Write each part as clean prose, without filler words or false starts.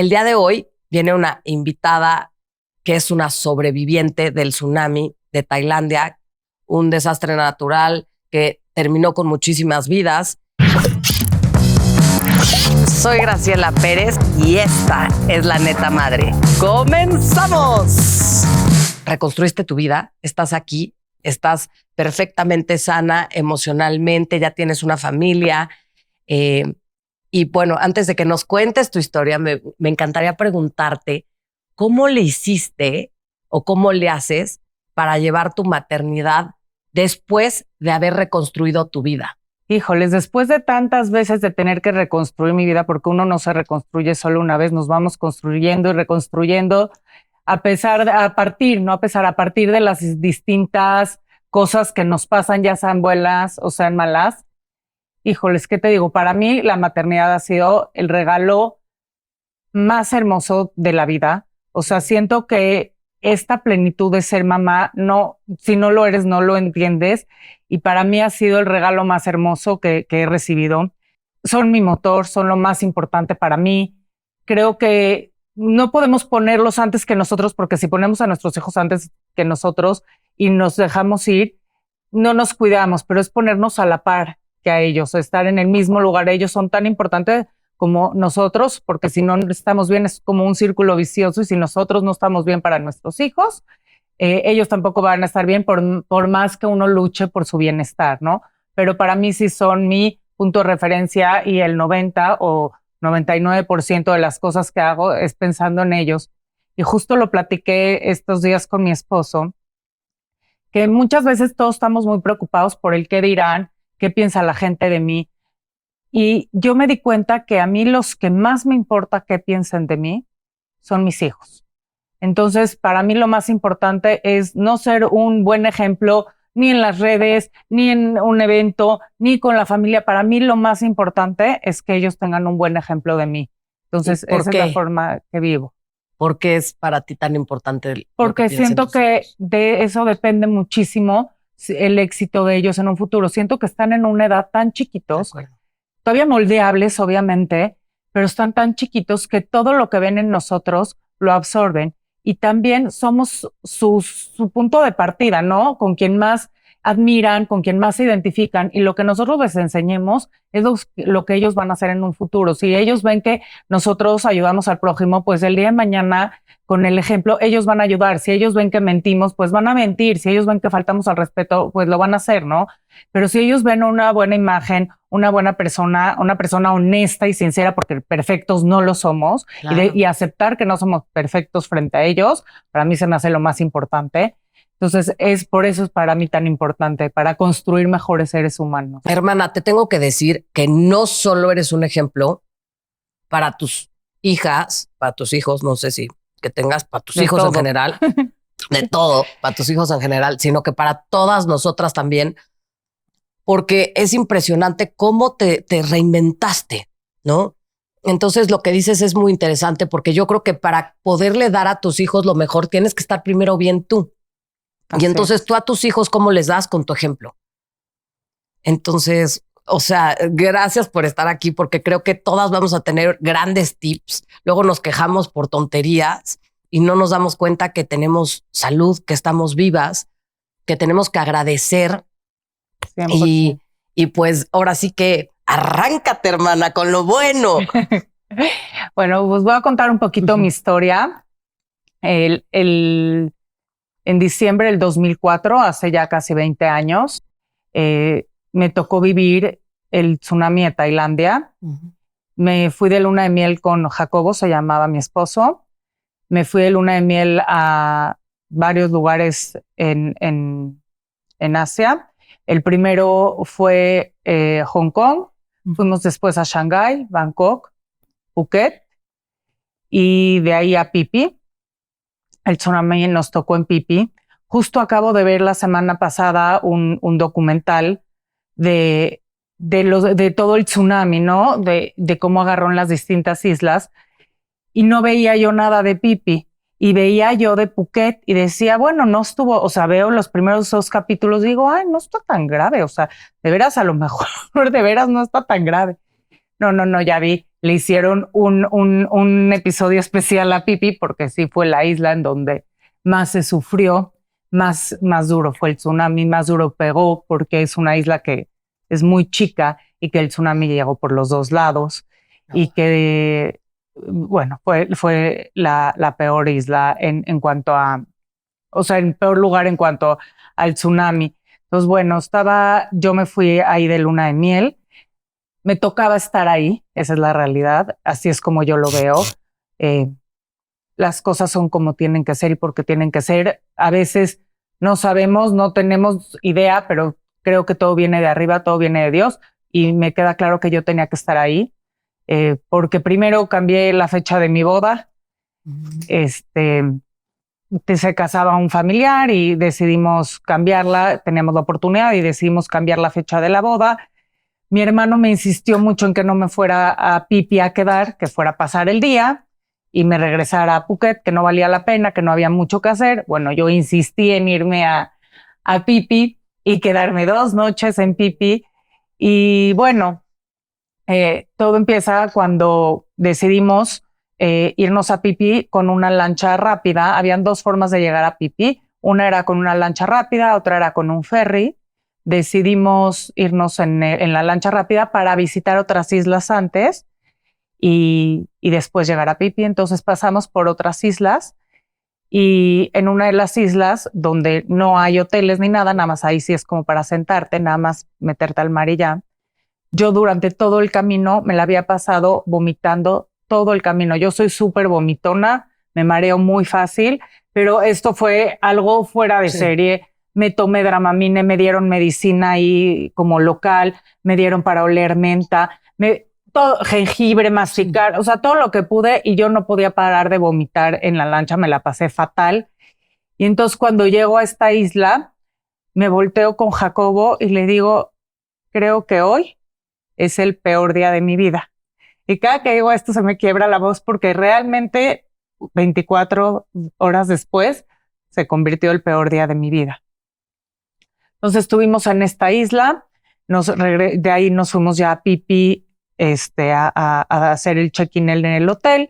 El día de hoy viene una invitada que es una sobreviviente del tsunami de Tailandia, un desastre natural que terminó con muchísimas vidas. Soy Graciela Pérez y esta es La Neta Madre. ¡Comenzamos! Reconstruiste tu vida, estás aquí, estás perfectamente sana emocionalmente, ya tienes una familia. Y bueno, antes de que nos cuentes tu historia, me encantaría preguntarte cómo le hiciste o cómo le haces para llevar tu maternidad después de haber reconstruido tu vida. Híjoles, después de tantas veces de tener que reconstruir mi vida, porque uno no se reconstruye solo una vez, nos vamos construyendo y reconstruyendo a partir de las distintas cosas que nos pasan, ya sean buenas o sean malas. Híjoles, ¿qué te digo? Para mí la maternidad ha sido el regalo más hermoso de la vida. O sea, siento que esta plenitud de ser mamá, si no lo eres, no lo entiendes. Y para mí ha sido el regalo más hermoso que he recibido. Son mi motor, son lo más importante para mí. Creo que no podemos ponerlos antes que nosotros, porque si ponemos a nuestros hijos antes que nosotros y nos dejamos ir, no nos cuidamos, pero es ponernos a la par que a ellos, estar en el mismo lugar. Ellos son tan importantes como nosotros, porque si no estamos bien es como un círculo vicioso, y si nosotros no estamos bien para nuestros hijos, ellos tampoco van a estar bien por más que uno luche por su bienestar, ¿no? Pero para mí sí son mi punto de referencia, y el 90 o 99% de las cosas que hago es pensando en ellos. Y justo lo platiqué estos días con mi esposo, que muchas veces todos estamos muy preocupados por el qué dirán, qué piensa la gente de mí. Y yo me di cuenta que a mí los que más me importa qué piensen de mí son mis hijos. Entonces, para mí lo más importante es no ser un buen ejemplo ni en las redes, ni en un evento, ni con la familia. Para mí lo más importante es que ellos tengan un buen ejemplo de mí. Entonces, esa es la forma que vivo. ¿Por qué es para ti tan importante? Porque siento que de eso depende muchísimo el éxito de ellos en un futuro. Siento que están en una edad tan chiquitos, todavía moldeables, obviamente, pero están tan chiquitos que todo lo que ven en nosotros lo absorben. Y también somos su punto de partida, ¿no? Con quien más admiran, con quien más se identifican, y lo que nosotros les enseñemos es lo que ellos van a hacer en un futuro. Si ellos ven que nosotros ayudamos al prójimo, pues el día de mañana, con el ejemplo, ellos van a ayudar. Si ellos ven que mentimos, pues van a mentir. Si ellos ven que faltamos al respeto, pues lo van a hacer, ¿no? Pero si ellos ven una buena imagen, una buena persona, una persona honesta y sincera, porque perfectos no lo somos, claro, y aceptar que no somos perfectos frente a ellos, para mí se me hace lo más importante. Entonces, por eso es para mí tan importante, para construir mejores seres humanos. Hermana, te tengo que decir que no solo eres un ejemplo para tus hijas, para tus hijos, no sé si que tengas para tus hijos en general, de todo, para tus hijos en general, sino que para todas nosotras también, porque es impresionante cómo te reinventaste, ¿no? Entonces, lo que dices es muy interesante, porque yo creo que para poderle dar a tus hijos lo mejor, tienes que estar primero bien tú. Y entonces tú a tus hijos, ¿cómo les das? Con tu ejemplo. Entonces, o sea, gracias por estar aquí, porque creo que todas vamos a tener grandes tips. Luego nos quejamos por tonterías y no nos damos cuenta que tenemos salud, que estamos vivas, que tenemos que agradecer. Y pues ahora sí que arráncate, hermana, con lo bueno. Bueno, pues voy a contar un poquito mi historia. En diciembre del 2004, hace ya casi 20 años, me tocó vivir el tsunami de Tailandia. Me fui de luna de miel con Jacobo, se llamaba mi esposo. Me fui de luna de miel a varios lugares en Asia. El primero fue Hong Kong. Fuimos después a Shanghái, Bangkok, Phuket, y de ahí a Phi Phi. El tsunami nos tocó en Phi Phi. Justo acabo de ver la semana pasada un documental de todo el tsunami, ¿no? De cómo agarró en las distintas islas. Y no veía yo nada de Phi Phi. Y veía yo de Phuket y decía, bueno, no estuvo, o sea, veo los primeros 2 capítulos y digo, ay, no está tan grave. O sea, de veras, a lo mejor, de veras no está tan grave. No, ya vi le hicieron un episodio especial a Pipi, porque sí fue la isla en donde más se sufrió, más duro fue el tsunami, más duro pegó, porque es una isla que es muy chica y que el tsunami llegó por los dos lados y que, bueno, fue la peor isla en cuanto a, o sea, el peor lugar en cuanto al tsunami. Entonces, bueno, yo me fui ahí de luna de miel, me tocaba estar ahí, esa es la realidad, así es como yo lo veo. Las cosas son como tienen que ser y porque tienen que ser. A veces no sabemos, no tenemos idea, pero creo que todo viene de arriba, todo viene de Dios y me queda claro que yo tenía que estar ahí, porque primero cambié la fecha de mi boda. Se casaba un familiar y decidimos cambiarla, teníamos la oportunidad y decidimos cambiar la fecha de la boda. Mi hermano me insistió mucho en que no me fuera a Pipi a quedar, que fuera a pasar el día y me regresara a Phuket, que no valía la pena, que no había mucho que hacer. Bueno, yo insistí en irme a Pipi y quedarme 2 noches en Pipi. Y bueno, todo empieza cuando decidimos irnos a Pipi con una lancha rápida. Habían 2 formas de llegar a Pipi. Una era con una lancha rápida, otra era con un ferry. Decidimos irnos en la lancha rápida para visitar otras islas antes y después llegar a Pipi. Entonces pasamos por otras islas y en una de las islas donde no hay hoteles ni nada, nada más ahí sí es como para sentarte, nada más meterte al mar y ya. Yo durante todo el camino me la había pasado vomitando todo el camino. Yo soy súper vomitona, me mareo muy fácil, pero esto fue algo fuera de serie. Me tomé Dramamine, me dieron medicina ahí como local, me dieron para oler menta, todo, jengibre, masticar, o sea, todo lo que pude y yo no podía parar de vomitar en la lancha, me la pasé fatal. Y entonces cuando llego a esta isla, me volteo con Jacobo y le digo, creo que hoy es el peor día de mi vida. Y cada que digo esto se me quiebra la voz porque realmente 24 horas después se convirtió el peor día de mi vida. Entonces estuvimos en esta isla, de ahí nos fuimos ya a Pipi a hacer el check-in en el hotel.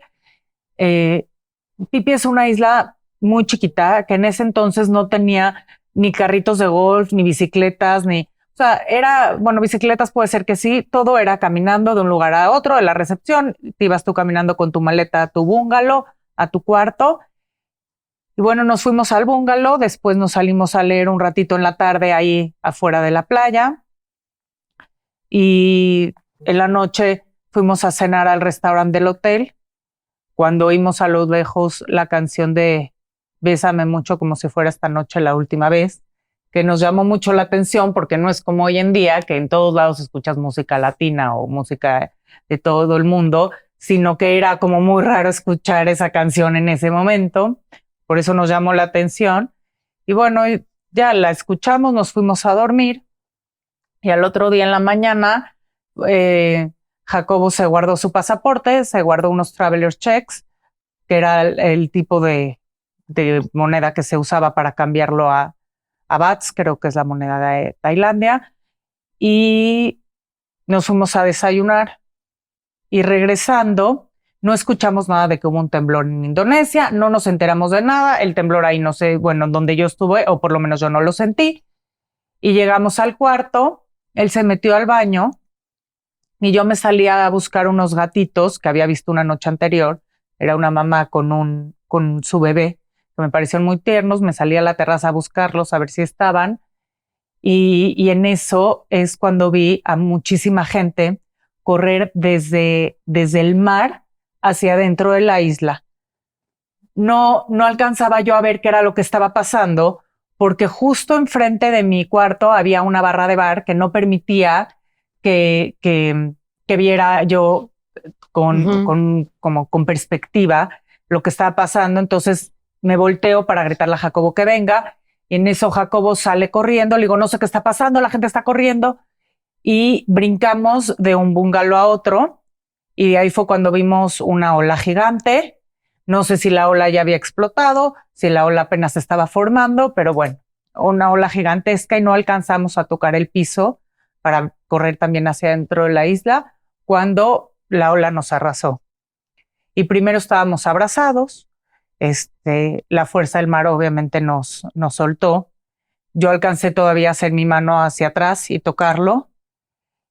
Pipi es una isla muy chiquita que en ese entonces no tenía ni carritos de golf, ni bicicletas, o sea, bueno, bicicletas puede ser que sí, todo era caminando de un lugar a otro, de la recepción, te ibas tú caminando con tu maleta a tu bungalow, a tu cuarto. Y bueno, nos fuimos al bungalow, después nos salimos a leer un ratito en la tarde ahí afuera de la playa y en la noche fuimos a cenar al restaurante del hotel. Cuando oímos a lo lejos la canción de Bésame mucho como si fuera esta noche la última vez, que nos llamó mucho la atención porque no es como hoy en día que en todos lados escuchas música latina o música de todo el mundo, sino que era como muy raro escuchar esa canción en ese momento. Por eso nos llamó la atención. Y bueno, ya la escuchamos, nos fuimos a dormir y al otro día en la mañana Jacobo se guardó su pasaporte, se guardó unos traveler's checks, que era el tipo de moneda que se usaba para cambiarlo a bahts, creo que es la moneda de Tailandia, y nos fuimos a desayunar. Y regresando, no escuchamos nada de que hubo un temblor en Indonesia, no nos enteramos de nada, el temblor ahí no sé, bueno, donde yo estuve, o por lo menos yo no lo sentí, y llegamos al cuarto, él se metió al baño, y yo me salí a buscar unos gatitos que había visto una noche anterior, era una mamá con su bebé, que me parecieron muy tiernos, me salí a la terraza a buscarlos, a ver si estaban, y en eso es cuando vi a muchísima gente correr desde el mar hacia adentro de la isla. No alcanzaba yo a ver qué era lo que estaba pasando, porque justo enfrente de mi cuarto había una barra de bar que no permitía que viera yo con perspectiva lo que estaba pasando. Entonces me volteo para gritarle a Jacobo que venga, y en eso Jacobo sale corriendo, le digo, no sé qué está pasando, la gente está corriendo, y brincamos de un bungalow a otro, y de ahí fue cuando vimos una ola gigante. No sé si la ola ya había explotado, si la ola apenas se estaba formando, pero bueno, una ola gigantesca y no alcanzamos a tocar el piso para correr también hacia dentro de la isla, cuando la ola nos arrasó. Y primero estábamos abrazados, la fuerza del mar obviamente nos soltó. Yo alcancé todavía a hacer mi mano hacia atrás y tocarlo.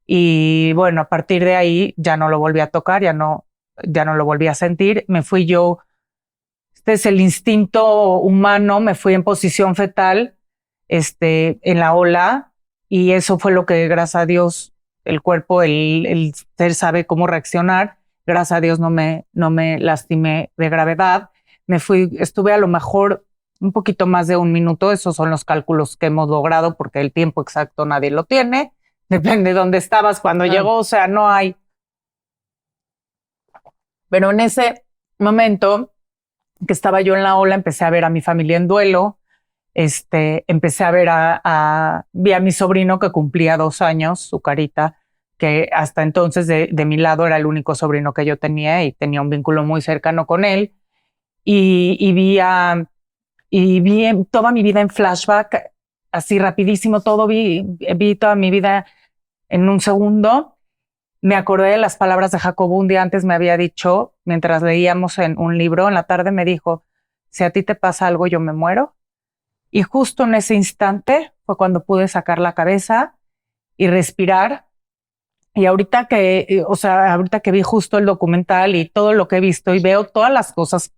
Y bueno, a partir de ahí ya no lo volví a tocar, ya no lo volví a sentir. Me fui yo, este es el instinto humano, me fui en posición fetal, en la ola, y eso fue lo que, gracias a Dios, el cuerpo, el ser sabe cómo reaccionar. Gracias a Dios no me lastimé de gravedad. Estuve a lo mejor un poquito más de 1 minuto. Esos son los cálculos que hemos logrado, porque el tiempo exacto nadie lo tiene. Depende de dónde estabas cuando llegó, o sea, no hay. Pero en ese momento que estaba yo en la ola, empecé a ver a mi familia en duelo. Empecé a ver vi a mi sobrino que cumplía 2 años, su carita, que hasta entonces de mi lado era el único sobrino que yo tenía y tenía un vínculo muy cercano con él. Y vi toda mi vida en flashback, así rapidísimo, todo vi toda mi vida en un segundo. Me acordé de las palabras de Jacobo. Un día antes me había dicho, mientras leíamos en un libro, en la tarde me dijo, si a ti te pasa algo, yo me muero. Y justo en ese instante fue cuando pude sacar la cabeza y respirar. Y ahorita que vi justo el documental y todo lo que he visto y veo todas las cosas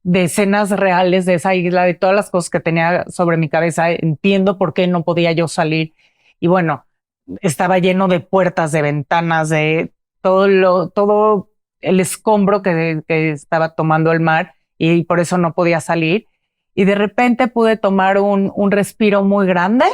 de escenas reales de esa isla, de todas las cosas que tenía sobre mi cabeza, entiendo por qué no podía yo salir. Y bueno, estaba lleno de puertas, de ventanas, de todo el escombro que estaba tomando el mar, y por eso no podía salir. Y de repente pude tomar un respiro muy grande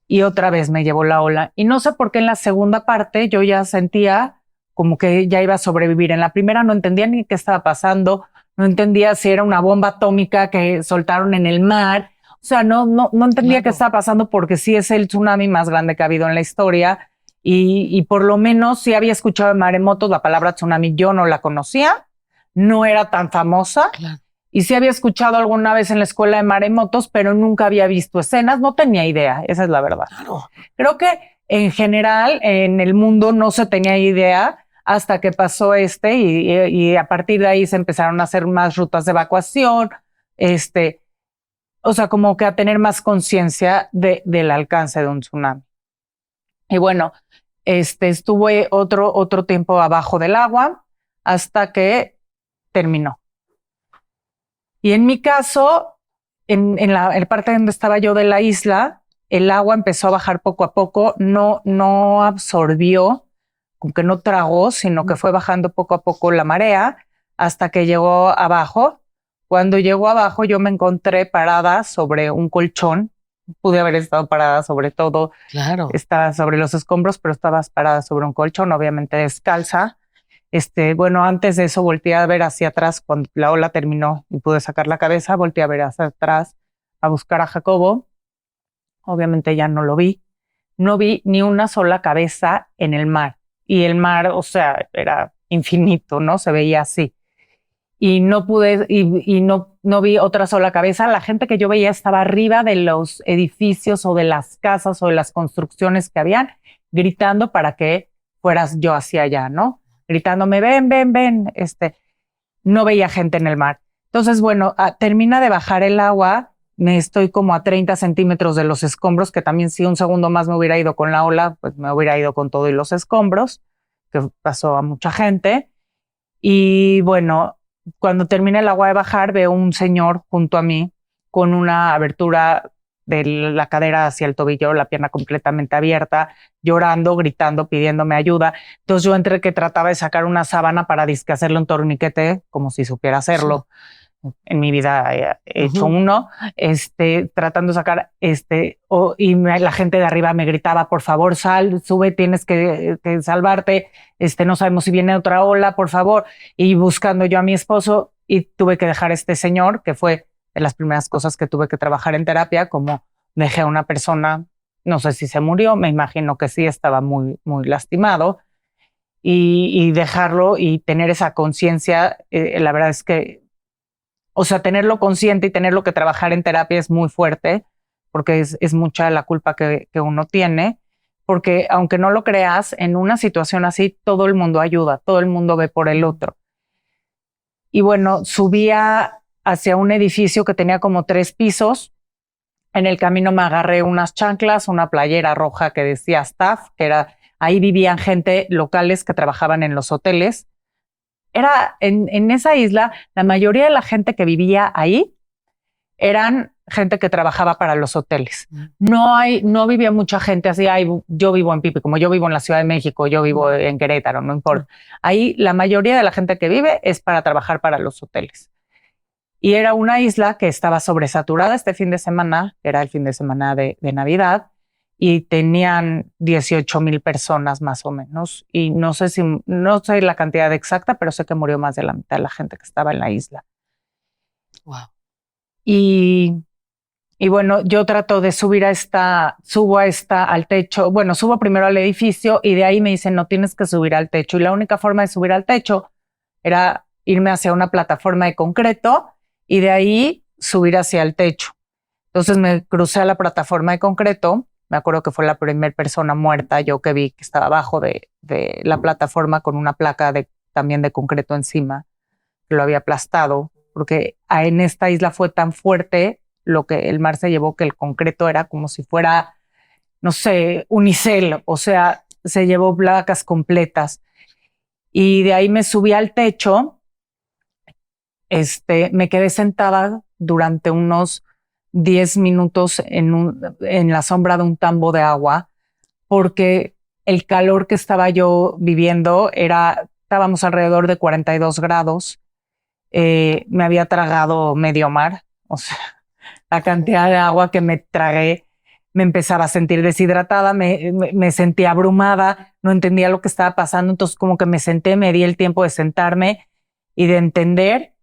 y otra vez me llevó la ola. Y no sé por qué en la segunda parte yo ya sentía como que ya iba a sobrevivir. En la primera no entendía ni qué estaba pasando, no entendía si era una bomba atómica que soltaron en el mar. O sea, no entendía qué estaba pasando, porque sí es el tsunami más grande que ha habido en la historia. Y por lo menos sí había escuchado de maremotos, la palabra tsunami yo no la conocía, no era tan famosa. Claro. Y sí había escuchado alguna vez en la escuela de maremotos, pero nunca había visto escenas, no tenía idea, esa es la verdad. Claro. Creo que en general en el mundo no se tenía idea hasta que pasó y a partir de ahí se empezaron a hacer más rutas de evacuación, o sea, como que a tener más conciencia del alcance de un tsunami. Y bueno, estuve otro tiempo abajo del agua hasta que terminó. Y en mi caso, en la parte donde estaba yo de la isla, el agua empezó a bajar poco a poco, no absorbió, como que no tragó, sino que fue bajando poco a poco la marea hasta que llegó abajo. Cuando llegó abajo, yo me encontré parada sobre un colchón. Pude haber estado parada sobre todo. Claro. Estaba sobre los escombros, pero estabas parada sobre un colchón, obviamente descalza. Bueno, antes de eso volteé a ver hacia atrás. Cuando la ola terminó y pude sacar la cabeza, volteé a ver hacia atrás a buscar a Jacobo. Obviamente ya no lo vi. No vi ni una sola cabeza en el mar. Y el mar, o sea, era infinito, ¿no? Se veía así. Y no pude, y no vi otra sola cabeza. La gente que yo veía estaba arriba de los edificios o de las casas o de las construcciones que habían, gritando para que fueras yo hacia allá, ¿no? Gritándome, ven, ven, ven. No veía gente en el mar. Entonces, bueno, termina de bajar el agua. Me estoy como a 30 centímetros de los escombros, que también si un segundo más me hubiera ido con la ola, pues me hubiera ido con todo y los escombros, que pasó a mucha gente. Y bueno, cuando termina el agua de bajar, veo un señor junto a mí con una abertura de la cadera hacia el tobillo, la pierna completamente abierta, llorando, gritando, pidiéndome ayuda. Entonces yo entre que trataba de sacar una sábana para disque hacerle un torniquete, como si supiera hacerlo. Sí. En mi vida he hecho uno, tratando de sacar, la gente de arriba me gritaba, por favor, sube, tienes que salvarte, no sabemos si viene otra ola, por favor. Y buscando yo a mi esposo, y tuve que dejar a este señor, que fue de las primeras cosas que tuve que trabajar en terapia, como dejé a una persona, no sé si se murió, me imagino que sí, estaba muy, muy lastimado, y dejarlo y tener esa conciencia, la verdad es que, o sea, tenerlo consciente y tenerlo que trabajar en terapia es muy fuerte, porque es mucha la culpa que uno tiene, porque aunque no lo creas, en una situación así todo el mundo ayuda, todo el mundo ve por el otro. Y bueno, subía hacia un edificio que tenía como 3 pisos. En el camino me agarré unas chanclas, una playera roja que decía staff, que era, ahí vivían gente locales que trabajaban en los hoteles. Era en esa isla, la mayoría de la gente que vivía ahí eran gente que trabajaba para los hoteles. No vivía mucha gente así, yo vivo en Pipi, como yo vivo en la Ciudad de México, yo vivo en Querétaro, no importa. Ahí la mayoría de la gente que vive es para trabajar para los hoteles. Y era una isla que estaba sobresaturada este fin de semana, era el fin de semana de Navidad, y tenían 18,000 personas más o menos. Y no sé la cantidad exacta, pero sé que murió más de la mitad de la gente que estaba en la isla. Wow. Y bueno, yo trato de subo al techo, bueno, subo primero al edificio y de ahí me dicen, no tienes que subir al techo. Y la única forma de subir al techo era irme hacia una plataforma de concreto y de ahí subir hacia el techo. Entonces me crucé a la plataforma de concreto, me acuerdo que fue la primera persona muerta, yo que vi que estaba abajo de la plataforma con una placa también de concreto encima, que lo había aplastado, porque en esta isla fue tan fuerte lo que el mar se llevó que el concreto era como si fuera, no sé, unicel, o sea, se llevó placas completas. Y de ahí me subí al techo, me quedé sentada durante unos 10 minutos en la sombra de un tambo de agua, porque el calor que estaba yo viviendo estábamos alrededor de 42 grados, me había tragado medio mar, o sea, la cantidad de agua que me tragué, me empezaba a sentir deshidratada, me sentía abrumada, no entendía lo que estaba pasando, entonces como que me senté, me di el tiempo de sentarme y de entender.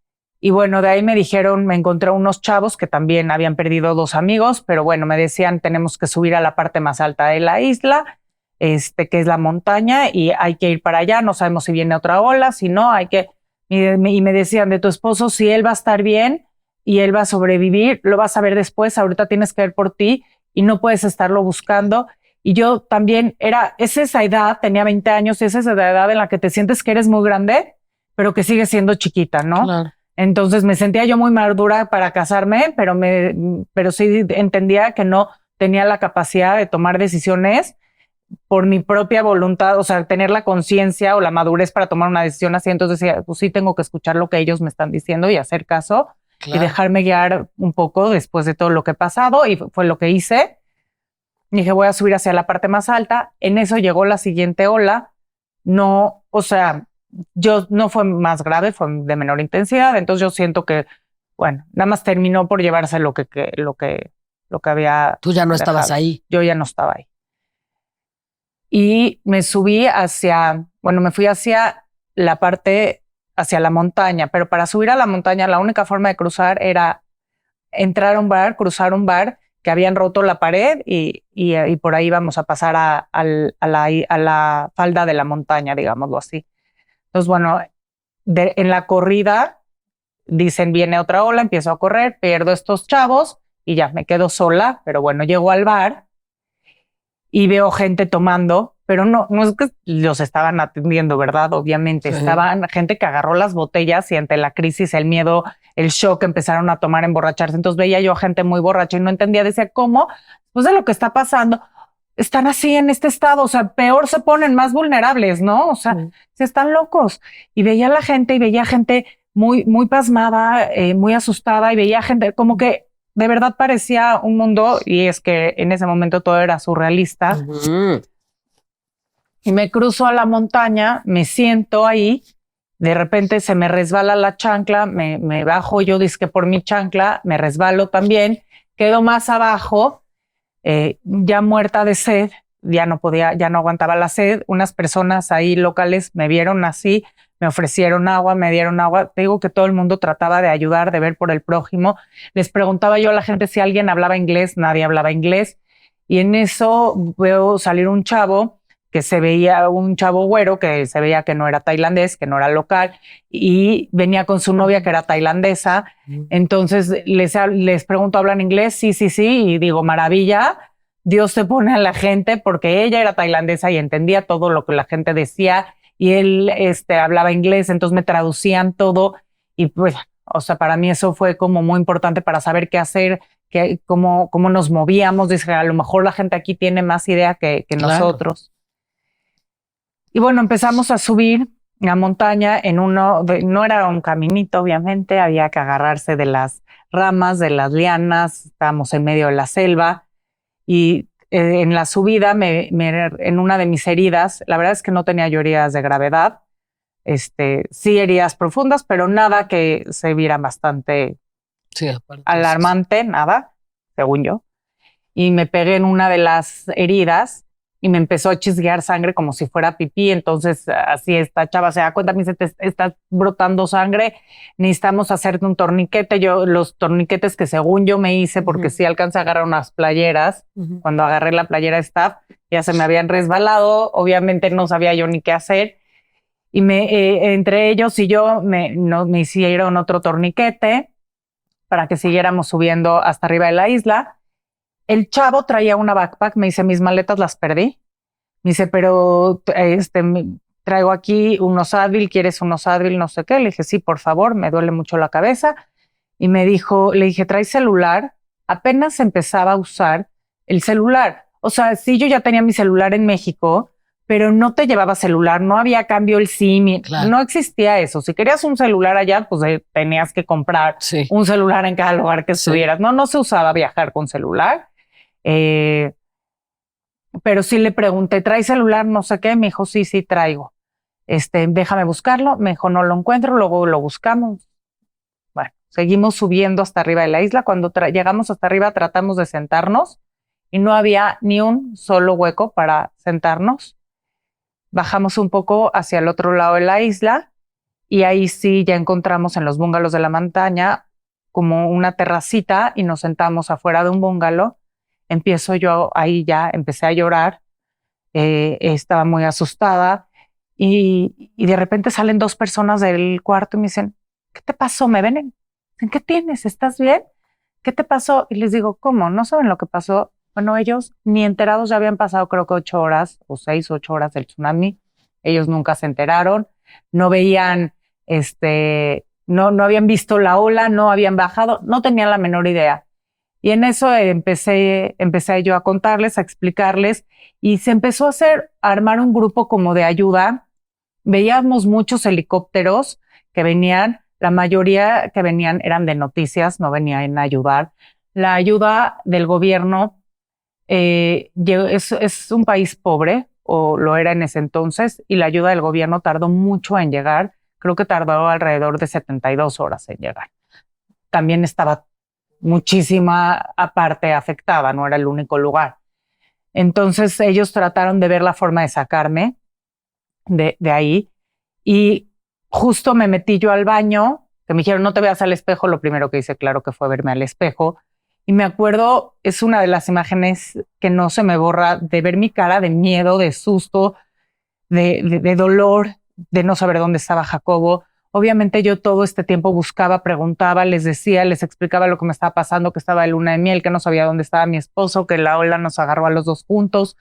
Y bueno, de ahí me encontré unos chavos que también habían perdido 2 amigos, pero bueno, me decían, tenemos que subir a la parte más alta de la isla, que es la montaña, y hay que ir para allá, no sabemos si viene otra ola, si no, hay que... Y me decían, de tu esposo, si él va a estar bien y él va a sobrevivir, lo vas a ver después, ahorita tienes que ver por ti y no puedes estarlo buscando. Y yo también es esa edad, tenía 20 años, y es esa edad en la que te sientes que eres muy grande, pero que sigues siendo chiquita, ¿no? Claro. Entonces me sentía yo muy madura para casarme, pero sí entendía que no tenía la capacidad de tomar decisiones por mi propia voluntad, o sea, tener la conciencia o la madurez para tomar una decisión así. Entonces decía, pues sí tengo que escuchar lo que ellos me están diciendo y hacer caso, claro, y dejarme guiar un poco después de todo lo que he pasado, y fue lo que hice. Dije, voy a subir hacia la parte más alta. En eso llegó la siguiente ola. No, o sea, no fue más grave, fue de menor intensidad. Entonces yo siento que, bueno, nada más terminó por llevarse lo que había. Tú ya no dejado. estabas ahí. Yo ya no estaba ahí. Y me fui hacia la montaña, pero para subir a la montaña la única forma de cruzar era entrar a un bar, cruzar un bar que habían roto la pared y por ahí íbamos a pasar a la falda de la montaña, digámoslo así. Entonces, bueno, en la corrida dicen viene otra ola, empiezo a correr, pierdo estos chavos y ya me quedo sola, pero bueno, llego al bar y veo gente tomando, pero no es que los estaban atendiendo, ¿verdad? Obviamente, sí. Estaban gente que agarró las botellas y ante la crisis, el miedo, el shock, empezaron a tomar, a emborracharse. Entonces veía yo a gente muy borracha y no entendía, decía, ¿cómo? Después de lo que está pasando, están así en este estado, o sea, peor se ponen, más vulnerables, ¿no? O sea, se están locos. Y veía gente muy, muy pasmada, muy asustada, y veía gente como que de verdad parecía un mundo, y es que en ese momento todo era surrealista. Y me cruzo a la montaña, me siento ahí, de repente se me resbala la chancla, me bajo yo, dizque por mi chancla, me resbalo también, quedo más abajo, ya muerta de sed, ya no aguantaba la sed. Unas personas ahí locales me vieron así, me ofrecieron agua, me dieron agua. Te digo que todo el mundo trataba de ayudar, de ver por el prójimo. Les preguntaba yo a la gente si alguien hablaba inglés, nadie hablaba inglés. Y en eso veo salir un chavo güero, que se veía que no era tailandés, que no era local, y venía con su novia que era tailandesa. Entonces les pregunto, ¿hablan inglés? Sí, y digo, maravilla. Dios se pone a la gente, porque ella era tailandesa y entendía todo lo que la gente decía, y él hablaba inglés, entonces me traducían todo, y pues, o sea, para mí eso fue como muy importante para saber qué hacer, cómo nos movíamos. Dice, a lo mejor la gente aquí tiene más idea que nosotros. Y bueno, empezamos a subir la montaña no era un caminito, obviamente, había que agarrarse de las ramas, de las lianas, estábamos en medio de la selva, y en la subida, en una de mis heridas, la verdad es que no tenía yo heridas de gravedad, sí heridas profundas, pero nada que se viera bastante alarmante, nada, según yo. Y me pegué en una de las heridas y me empezó a chisguear sangre como si fuera pipí. Entonces, así esta chava se da cuenta, me dice, te está brotando sangre, necesitamos hacerte un torniquete. Los torniquetes que según yo me hice, porque sí alcancé a agarrar unas playeras, cuando agarré la playera de staff, ya se me habían resbalado, obviamente no sabía yo ni qué hacer. Y entre ellos y yo me hicieron otro torniquete para que siguiéramos subiendo hasta arriba de la isla. El chavo traía una backpack, me dice, mis maletas las perdí. Me dice, pero traigo aquí unos Advil, ¿quieres unos Advil? No sé qué. Le dije, sí, por favor, me duele mucho la cabeza. Y le dije, ¿traes celular? Apenas empezaba a usar el celular. O sea, sí, yo ya tenía mi celular en México, pero no te llevaba celular, no había cambio el SIM, no existía eso. Si querías un celular allá, pues tenías que comprar un celular en cada lugar que estuvieras. No se usaba viajar con celular. Pero sí le pregunté, ¿trae celular? No sé qué. Me dijo, sí traigo. Déjame buscarlo. Me dijo, no lo encuentro, luego lo buscamos. Bueno, seguimos subiendo hasta arriba de la isla. Cuando llegamos hasta arriba, tratamos de sentarnos y no había ni un solo hueco para sentarnos. Bajamos un poco hacia el otro lado de la isla y ahí sí ya encontramos en los bungalows de la montaña como una terracita y nos sentamos afuera de un bungalow. Empecé a llorar, estaba muy asustada y de repente salen dos personas del cuarto y me dicen, ¿qué te pasó? ¿Me ven? ¿Qué tienes? ¿Estás bien? ¿Qué te pasó? Y les digo, ¿cómo? ¿No saben lo que pasó? Bueno, ellos ni enterados, ya habían pasado creo que 8 horas o 6, 8 horas del tsunami. Ellos nunca se enteraron, no veían, no habían visto la ola, no habían bajado, no tenían la menor idea. Y en eso empecé yo a contarles, a explicarles, y se empezó a armar un grupo como de ayuda. Veíamos muchos helicópteros que venían, la mayoría que venían eran de noticias, no venían a ayudar. La ayuda del gobierno es un país pobre, o lo era en ese entonces, y la ayuda del gobierno tardó mucho en llegar. Creo que tardó alrededor de 72 horas en llegar. También estaba muchísima parte afectada, no era el único lugar. Entonces ellos trataron de ver la forma de sacarme de ahí, y justo me metí yo al baño, que me dijeron no te veas al espejo. Lo primero que hice, claro que fue verme al espejo, y me acuerdo, es una de las imágenes que no se me borra, de ver mi cara de miedo, de susto, de dolor, de no saber dónde estaba Jacobo. Obviamente yo todo este tiempo buscaba, preguntaba, les decía, les explicaba lo que me estaba pasando, que estaba de luna de miel, que no sabía dónde estaba mi esposo, que la ola nos agarró a los dos juntos.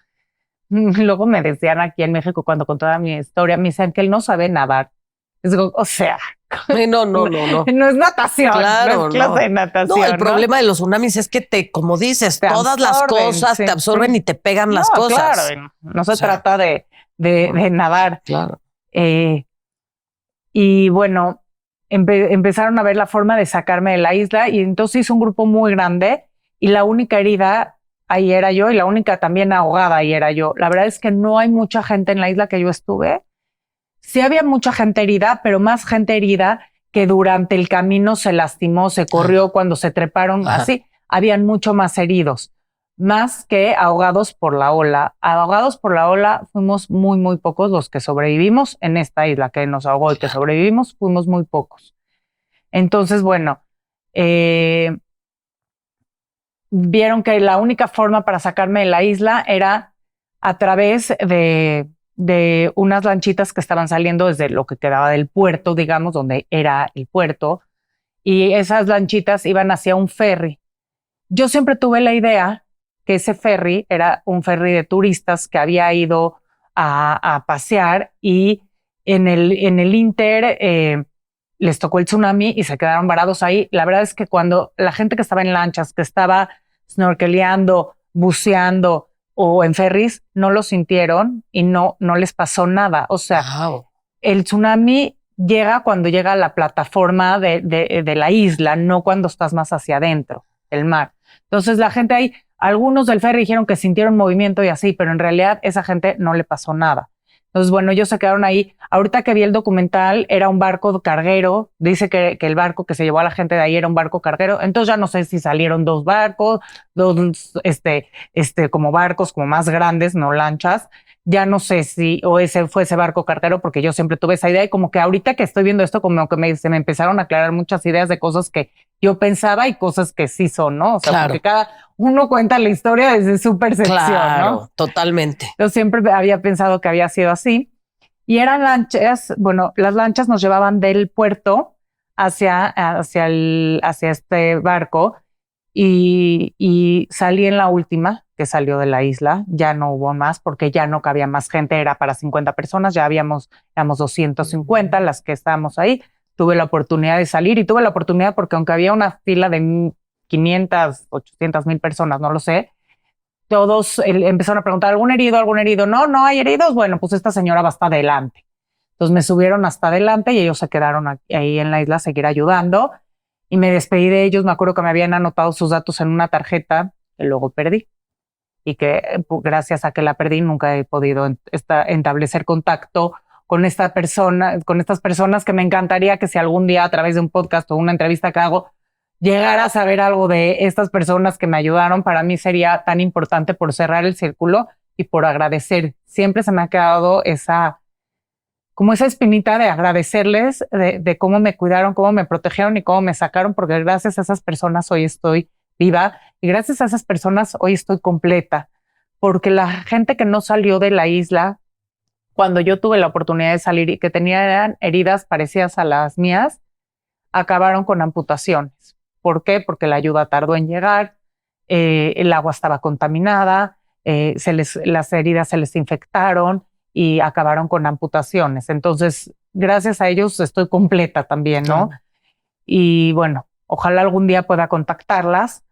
Luego me decían aquí en México, cuando contaba mi historia, me decían que él no sabe nadar. Les digo, o sea, no. No es natación, claro, no es clase de natación. No, el problema de los tsunamis es que como dices, todas las cosas te absorben y te pegan las cosas. Claro, no se trata de nadar. Claro. Y bueno, empezaron a ver la forma de sacarme de la isla, y entonces hizo un grupo muy grande y la única herida ahí era yo, y la única también ahogada ahí era yo. La verdad es que no hay mucha gente en la isla que yo estuve. Sí había mucha gente herida, pero más gente herida que durante el camino se lastimó, se corrió cuando se treparon, así. Habían mucho más heridos, más que ahogados por la ola. Ahogados por la ola fuimos muy, muy pocos los que sobrevivimos en esta isla, que nos ahogó y que sobrevivimos, fuimos muy pocos. Entonces, bueno, vieron que la única forma para sacarme de la isla era a través de unas lanchitas que estaban saliendo desde lo que quedaba del puerto, digamos, donde era el puerto, y esas lanchitas iban hacia un ferry. Yo siempre tuve la idea que ese ferry era un ferry de turistas que había ido a pasear y en el Inter les tocó el tsunami y se quedaron varados ahí. La verdad es que cuando la gente que estaba en lanchas, que estaba snorkeleando, buceando o en ferries, no lo sintieron y no les pasó nada. O sea, el tsunami llega cuando llega a la plataforma de la isla, no cuando estás más hacia adentro, el mar. Entonces la gente ahí, algunos del ferry dijeron que sintieron movimiento y así, pero en realidad esa gente no le pasó nada. Entonces, bueno, ellos se quedaron ahí. Ahorita que vi el documental, era un barco carguero. Dice que el barco que se llevó a la gente de ahí era un barco carguero. Entonces ya no sé si salieron dos barcos, como barcos como más grandes, no lanchas. Ya no sé si o ese fue ese barco carguero, porque yo siempre tuve esa idea y como que ahorita que estoy viendo esto, como que se me empezaron a aclarar muchas ideas de cosas que yo pensaba y cosas que sí son, ¿no? O sea, porque cada uno cuenta la historia desde su percepción, ¿no? Totalmente. Yo siempre había pensado que había sido así. Y eran lanchas, bueno, las lanchas nos llevaban del puerto hacia este barco y salí en la última que salió de la isla. Ya no hubo más porque ya no cabía más gente, era para 50 personas, ya éramos 250 las que estábamos ahí. Tuve la oportunidad de salir y tuve la oportunidad porque aunque había una fila de 500, 800 mil personas, no lo sé, todos empezaron a preguntar, ¿algún herido? ¿Algún herido? No hay heridos. Bueno, pues esta señora va hasta adelante. Entonces me subieron hasta adelante y ellos se quedaron ahí en la isla a seguir ayudando. Y me despedí de ellos. Me acuerdo que me habían anotado sus datos en una tarjeta que luego perdí. Y que gracias a que la perdí nunca he podido establecer contacto con estas personas que me encantaría que si algún día a través de un podcast o una entrevista que hago llegar a saber algo de estas personas que me ayudaron, para mí sería tan importante por cerrar el círculo y por agradecer. Siempre se me ha quedado esa espinita de agradecerles de cómo me cuidaron, cómo me protegieron y cómo me sacaron, porque gracias a esas personas hoy estoy viva y gracias a esas personas hoy estoy completa, porque la gente que no salió de la isla, cuando yo tuve la oportunidad de salir y que tenían heridas parecidas a las mías, acabaron con amputaciones. ¿Por qué? Porque la ayuda tardó en llegar, el agua estaba contaminada, las heridas se les infectaron y acabaron con amputaciones. Entonces, gracias a ellos estoy completa también, ¿no? Y bueno, ojalá algún día pueda contactarlas.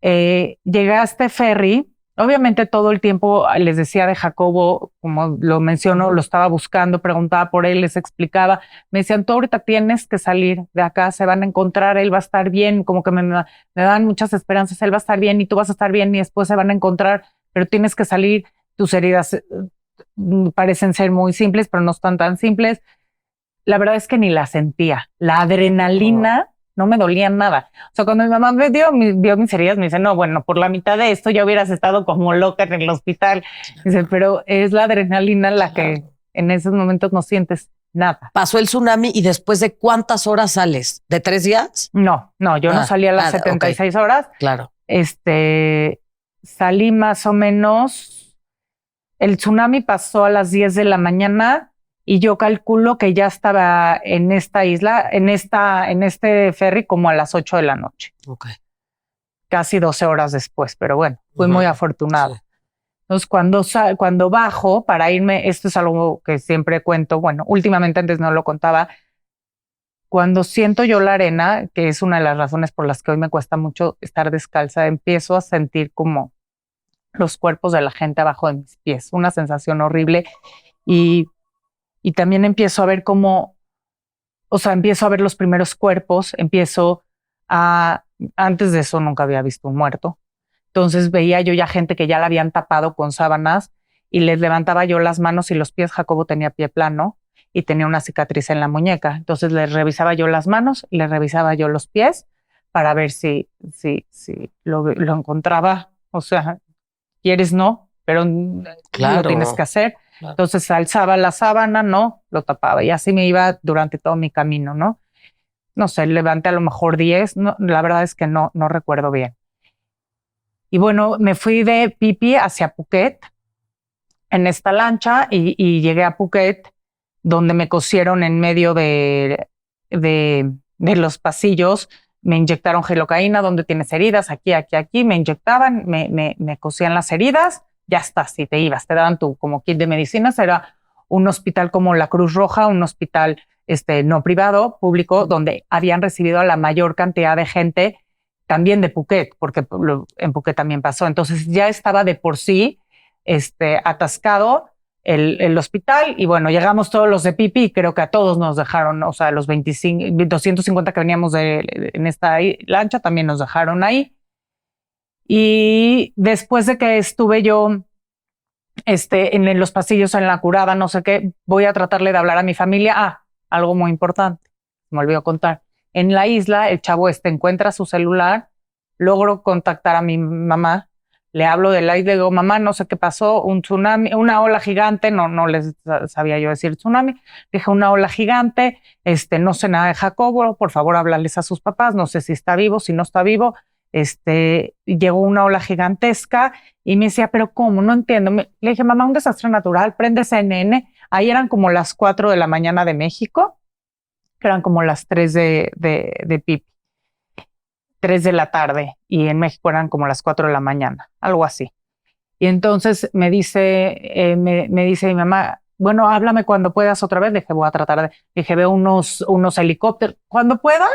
Llegué a este ferry. Obviamente todo el tiempo les decía de Jacobo, como lo menciono, lo estaba buscando, preguntaba por él, les explicaba. Me decían, tú ahorita tienes que salir de acá, se van a encontrar, él va a estar bien, como que me dan muchas esperanzas, él va a estar bien y tú vas a estar bien y después se van a encontrar, pero tienes que salir, tus heridas parecen ser muy simples, pero no están tan simples. La verdad es que ni la sentía. La adrenalina no me dolía nada. O sea, cuando mi mamá vio mis heridas, me dice, no, bueno, por la mitad de esto ya hubieras estado como loca en el hospital. Dice, pero es la adrenalina la que en esos momentos no sientes nada. Pasó el tsunami y después de ¿cuántas horas sales? ¿De 3 días? No, yo no salí a las 76 horas. Claro. Salí más o menos, el tsunami pasó a las 10 de la mañana y yo calculo que ya estaba en esta isla, en este ferry como a las 8 de la noche. Okay. Casi 12 horas después, pero bueno, fui muy afortunada. Sí. Entonces, cuando bajo para irme, esto es algo que siempre cuento, bueno, últimamente antes no lo contaba, cuando siento yo la arena, que es una de las razones por las que hoy me cuesta mucho estar descalza, empiezo a sentir como los cuerpos de la gente abajo de mis pies, una sensación horrible y también empiezo a ver empiezo a ver los primeros cuerpos, antes de eso nunca había visto un muerto. Entonces veía yo ya gente que ya la habían tapado con sábanas y les levantaba yo las manos y los pies. Jacobo tenía pie plano y tenía una cicatriz en la muñeca. Entonces les revisaba yo las manos y les revisaba yo los pies para ver si lo encontraba. O sea, quieres no, pero claro, lo tienes que hacer. Claro. Entonces alzaba la sábana, no, lo tapaba y así me iba durante todo mi camino, ¿no? No sé, levanté a lo mejor 10, no, la verdad es que no recuerdo bien. Y bueno, me fui de Pipi hacia Phuket en esta lancha y llegué a Phuket, donde me cosieron en medio de los pasillos. me inyectaron gelocaína, donde tienes heridas, aquí, aquí, aquí, me inyectaban, me cosían las heridas, ya está, si te ibas, te daban tu como kit de medicinas, era un hospital como la Cruz Roja, un hospital no privado, público, donde habían recibido a la mayor cantidad de gente, también de Phuket, porque en Phuket también pasó. Entonces ya estaba de por sí atascado el hospital y bueno, llegamos todos los de Pipi, creo que a todos nos dejaron, o sea, los 250 que veníamos en esta lancha también nos dejaron ahí. Y después de que estuve yo en los pasillos en la curada, no sé qué, voy a tratarle de hablar a mi familia. Algo muy importante, me olvidó contar. En la isla, el chavo encuentra su celular, logro contactar a mi mamá, le hablo de la isla y digo, mamá, no sé qué pasó, un tsunami, una ola gigante, no les sabía yo decir tsunami, dije una ola gigante, no sé nada de Jacobo, por favor háblales a sus papás, no sé si está vivo, si no está vivo, llegó una ola gigantesca y me decía, pero ¿cómo? No entiendo. Le dije, mamá, un desastre natural, prende CNN. Ahí eran como las 4 de la mañana de México, que eran como las 3 de Pipi, 3 de la tarde, y en México eran como las 4 de la mañana, algo así. Y entonces me dice mi mamá, bueno, háblame cuando puedas otra vez. Le dije, voy a tratar de, dije, veo unos helicópteros. Cuando pueda,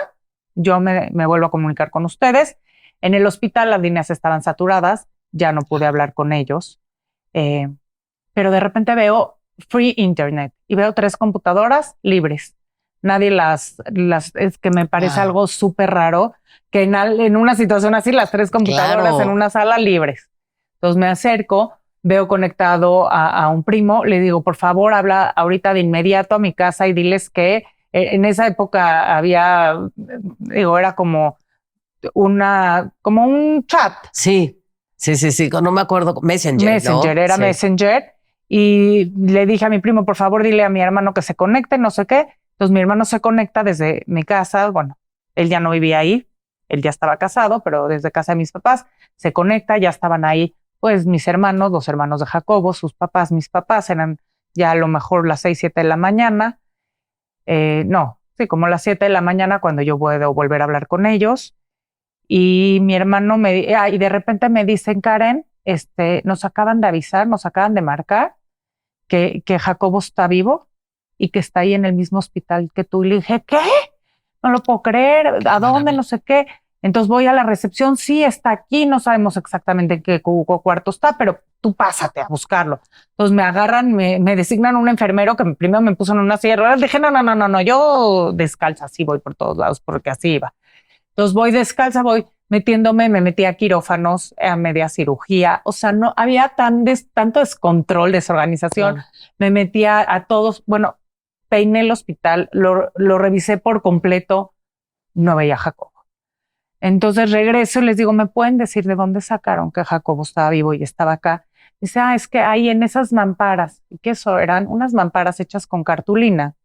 yo me vuelvo a comunicar con ustedes. En el hospital las líneas estaban saturadas, ya no pude hablar con ellos, pero de repente veo free internet y veo 3 computadoras libres. Nadie es que me parece algo súper raro que en una situación así las 3 computadoras en una sala libres. Entonces me acerco, veo conectado a un primo, le digo, por favor, habla ahorita de inmediato a mi casa y diles que en esa época había, era como un chat. Sí, no me acuerdo, Messenger, ¿no? Era sí. Messenger. Y le dije a mi primo, por favor, dile a mi hermano que se conecte, no sé qué. Entonces mi hermano se conecta desde mi casa. Bueno, él ya no vivía ahí, él ya estaba casado, pero desde casa de mis papás se conecta, ya estaban ahí, pues mis hermanos, los hermanos de Jacobo, sus papás, mis papás, eran ya a lo mejor las 6, 7 de la mañana. Como las 7 de la mañana cuando yo puedo volver a hablar con ellos. Y mi hermano y de repente me dicen, Karen, nos acaban de avisar, nos acaban de marcar que Jacobo está vivo y que está ahí en el mismo hospital que tú. Y le dije, ¿qué? No lo puedo creer, ¿a dónde? No sé qué. Entonces voy a la recepción, sí, está aquí, no sabemos exactamente en qué cuarto está, pero tú pásate a buscarlo. Entonces me agarran, me designan un enfermero que primero me puso en una silla de ruedas. Dije, no, yo descalza, así voy por todos lados, porque así iba. Entonces voy descalza, voy metiéndome, me metí a quirófanos, a media cirugía. O sea, no había tanto descontrol, desorganización. Claro. Me metí a todos, bueno, peiné el hospital, lo revisé por completo, no veía a Jacobo. Entonces regreso y les digo, ¿me pueden decir de dónde sacaron que Jacobo estaba vivo y estaba acá? Dice, es que ahí en esas mamparas, y que eso eran unas mamparas hechas con cartulina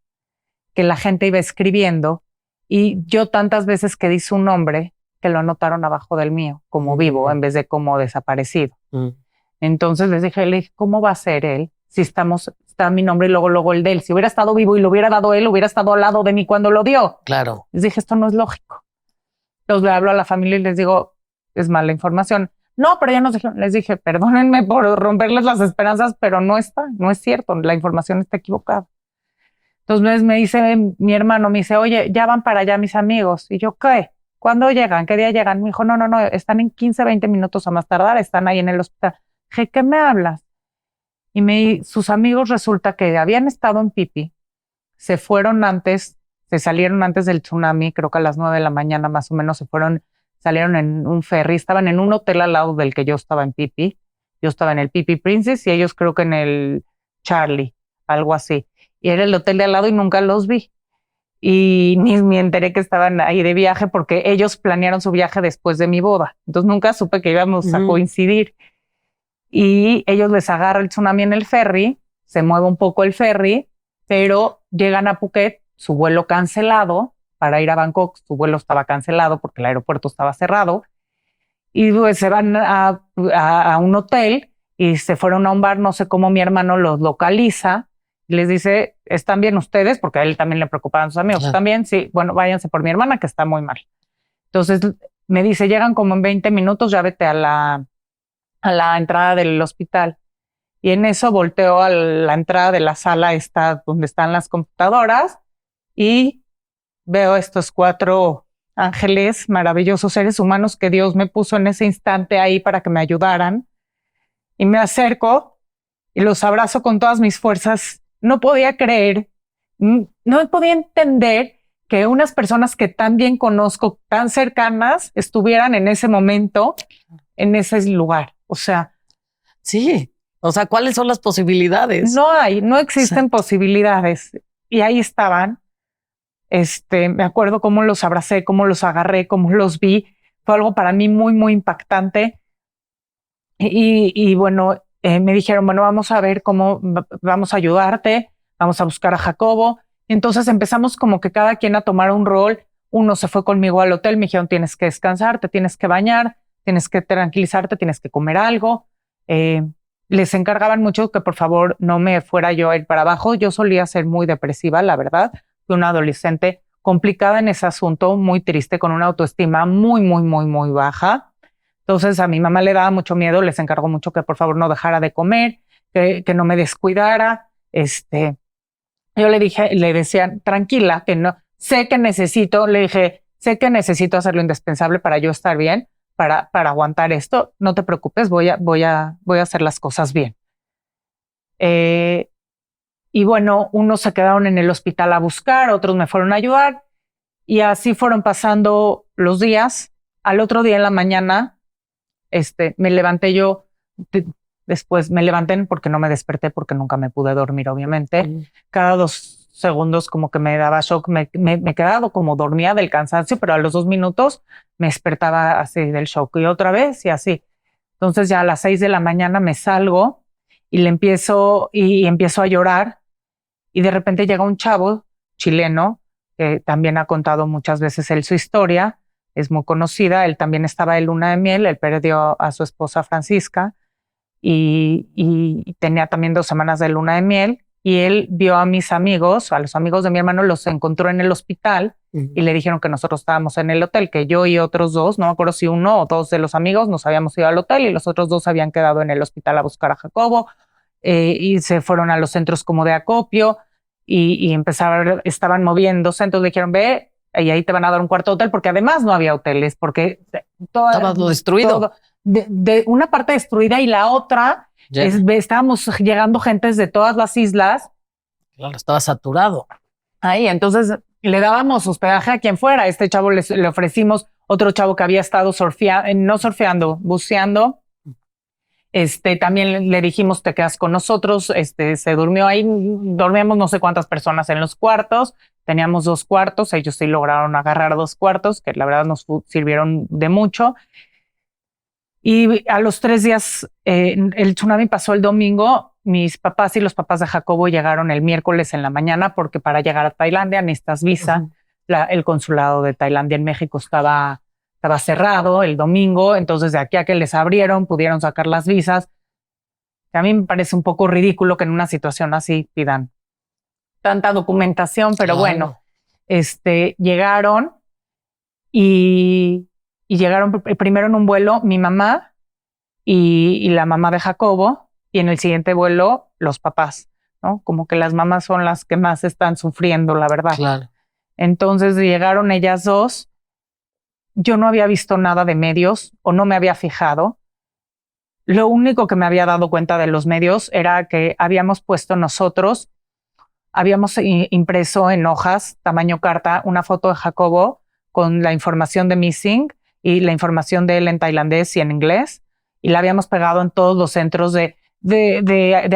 que la gente iba escribiendo. Y yo tantas veces que di su nombre que lo anotaron abajo del mío, como vivo, en vez de como desaparecido. Entonces le dije, ¿cómo va a ser él? Si está mi nombre y luego el de él. Si hubiera estado vivo y lo hubiera dado él, hubiera estado al lado de mí cuando lo dio. Claro. Les dije, esto no es lógico. Entonces le hablo a la familia y les digo, es mala información. No, pero ya nos dijeron. Les dije, perdónenme por romperles las esperanzas, pero no es cierto, la información está equivocada. Entonces me dice mi hermano, me dice, oye, ya van para allá mis amigos. Y yo, ¿qué? ¿Cuándo llegan? ¿Qué día llegan? Me dijo, no, están en 15, 20 minutos a más tardar, están ahí en el hospital. Dije, ¿qué me hablas? Y sus amigos resulta que habían estado en Pipi, se salieron antes del tsunami, creo que a las 9 de la mañana más o menos salieron en un ferry, estaban en un hotel al lado del que yo estaba en Pipi. Yo estaba en el Pipi Princess y ellos creo que en el Charlie, algo así. Y era el hotel de al lado y nunca los vi. Y ni me enteré que estaban ahí de viaje porque ellos planearon su viaje después de mi boda. Entonces nunca supe que íbamos a coincidir. Y ellos les agarra el tsunami en el ferry, se mueve un poco el ferry, pero llegan a Phuket, su vuelo cancelado para ir a Bangkok, su vuelo estaba cancelado porque el aeropuerto estaba cerrado. Y pues se van a un hotel y se fueron a un bar, no sé cómo mi hermano los localiza. Les dice, ¿están bien ustedes? Porque a él también le preocupaban sus amigos. ¿Están bien? Sí, bueno, váyanse por mi hermana que está muy mal. Entonces me dice, llegan como en 20 minutos, ya vete a la entrada del hospital. Y en eso volteo a la entrada de la sala donde están las computadoras y veo estos 4 ángeles, maravillosos seres humanos que Dios me puso en ese instante ahí para que me ayudaran. Y me acerco y los abrazo con todas mis fuerzas. No podía creer, no podía entender que unas personas que tan bien conozco, tan cercanas, estuvieran en ese momento, en ese lugar. O sea, sí. O sea, ¿cuáles son las posibilidades? No existen posibilidades. Y ahí estaban. Me acuerdo cómo los abracé, cómo los agarré, cómo los vi. Fue algo para mí muy, muy impactante. Y bueno, me dijeron, bueno, vamos a ver cómo vamos a ayudarte, vamos a buscar a Jacobo. Entonces empezamos como que cada quien a tomar un rol. Uno se fue conmigo al hotel, me dijeron, tienes que descansar, te tienes que bañar, tienes que tranquilizarte, tienes que comer algo. Les encargaban mucho que por favor no me fuera yo a ir para abajo. Yo solía ser muy depresiva, la verdad. Fui una adolescente complicada en ese asunto, muy triste, con una autoestima muy, muy, muy, muy baja. Entonces a mi mamá le daba mucho miedo, les encargó mucho que por favor no dejara de comer, que no me descuidara. Yo le decía, tranquila, que no, sé que necesito hacer lo indispensable para yo estar bien, para aguantar esto. No te preocupes, voy a hacer las cosas bien. Y bueno, unos se quedaron en el hospital a buscar, otros me fueron a ayudar y así fueron pasando los días. Al otro día en la mañana, me levanté yo, después me levanté porque no me desperté porque nunca me pude dormir, obviamente. Cada 2 segundos como que me daba shock, me quedaba como dormía del cansancio, pero a los 2 minutos me despertaba así del shock y otra vez y así. Entonces ya a las 6 de la mañana me salgo y empiezo a llorar y de repente llega un chavo chileno que también ha contado muchas veces él su historia, es muy conocida, él también estaba en luna de miel, él perdió a su esposa Francisca y tenía también 2 semanas de luna de miel y él vio a mis amigos, a los amigos de mi hermano, los encontró en el hospital y le dijeron que nosotros estábamos en el hotel, que yo y otros 2, no me acuerdo si 1 o 2 de los amigos nos habíamos ido al hotel y los otros 2 habían quedado en el hospital a buscar a Jacobo y se fueron a los centros como de acopio y estaban moviéndose, entonces le dijeron, ve, y ahí te van a dar un cuarto de hotel, porque además no había hoteles, porque estaba todo destruido. De una parte destruida y la otra, estábamos llegando gentes de todas las islas. Claro, estaba saturado. Ahí, entonces le dábamos hospedaje a quien fuera. A este chavo le ofrecimos otro chavo que había estado buceando. También le dijimos, te quedas con nosotros. Se durmió ahí, dormíamos no sé cuántas personas en los cuartos. Teníamos 2 cuartos, ellos sí lograron agarrar 2 cuartos, que la verdad nos sirvieron de mucho. Y a los 3 días, el tsunami pasó el domingo. Mis papás y los papás de Jacobo llegaron el miércoles en la mañana porque para llegar a Tailandia necesitas visa. El consulado de Tailandia en México estaba cerrado el domingo, entonces de aquí a que les abrieron pudieron sacar las visas. A mí me parece un poco ridículo que en una situación así pidan tanta documentación, pero bueno, llegaron y llegaron primero en un vuelo mi mamá y la mamá de Jacobo y en el siguiente vuelo los papás, ¿no? Como que las mamás son las que más están sufriendo, la verdad. Claro. Entonces llegaron ellas 2. Yo no había visto nada de medios o no me había fijado. Lo único que me había dado cuenta de los medios era que habíamos impreso en hojas, tamaño carta, una foto de Jacobo con la información de Missing y la información de él en tailandés y en inglés. Y la habíamos pegado en todos los centros de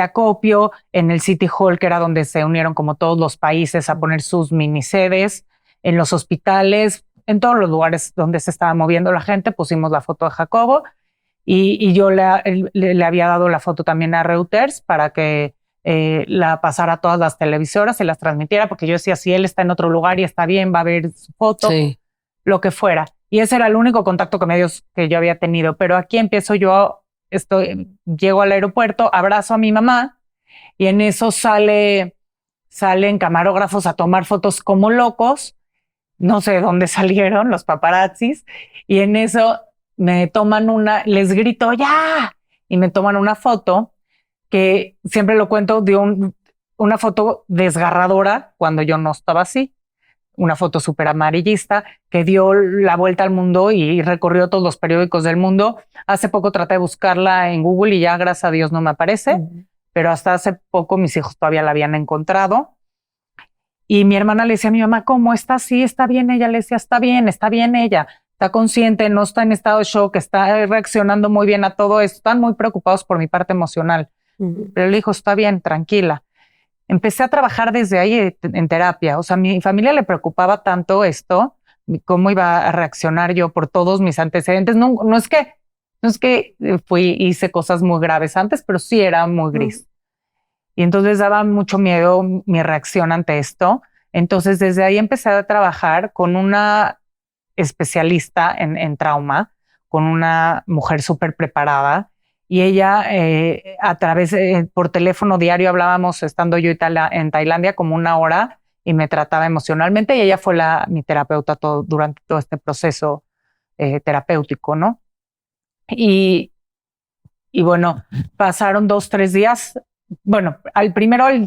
acopio, en el City Hall, que era donde se unieron como todos los países a poner sus mini sedes, en los hospitales, en todos los lugares donde se estaba moviendo la gente, pusimos la foto de Jacobo y yo le había dado la foto también a Reuters para que la pasara a todas las televisoras y las transmitiera, porque yo decía, si él está en otro lugar y está bien, va a ver su foto, lo que fuera. Y ese era el único contacto con medios que yo había tenido. Pero aquí empiezo llego al aeropuerto, abrazo a mi mamá y en eso salen camarógrafos a tomar fotos como locos. no sé de dónde salieron los paparazzis, y en eso me toman les grito ¡ya! Y me toman una foto que siempre lo cuento de una foto desgarradora cuando yo no estaba así. Una foto súper amarillista que dio la vuelta al mundo y recorrió todos los periódicos del mundo. Hace poco traté de buscarla en Google y ya, gracias a Dios, no me aparece, pero hasta hace poco mis hijos todavía la habían encontrado. Y mi hermana le decía a mi mamá, ¿cómo está? Sí, está bien. Ella le decía, está bien ella, está consciente, no está en estado de shock, está reaccionando muy bien a todo esto. Están muy preocupados por mi parte emocional. Pero le dijo, está bien, tranquila. Empecé a trabajar desde ahí en terapia. O sea, a mi familia le preocupaba tanto esto, cómo iba a reaccionar yo por todos mis antecedentes. No es que hice cosas muy graves antes, pero sí era muy gris. Y entonces daba mucho miedo mi reacción ante esto. Entonces desde ahí empecé a trabajar con una especialista en trauma, con una mujer súper preparada. Y ella, a través, por teléfono diario hablábamos, estando yo en Tailandia, como 1 hora, y me trataba emocionalmente. Y ella fue mi terapeuta durante todo este proceso terapéutico, ¿no? Y bueno, pasaron 2, 3 días. Bueno, al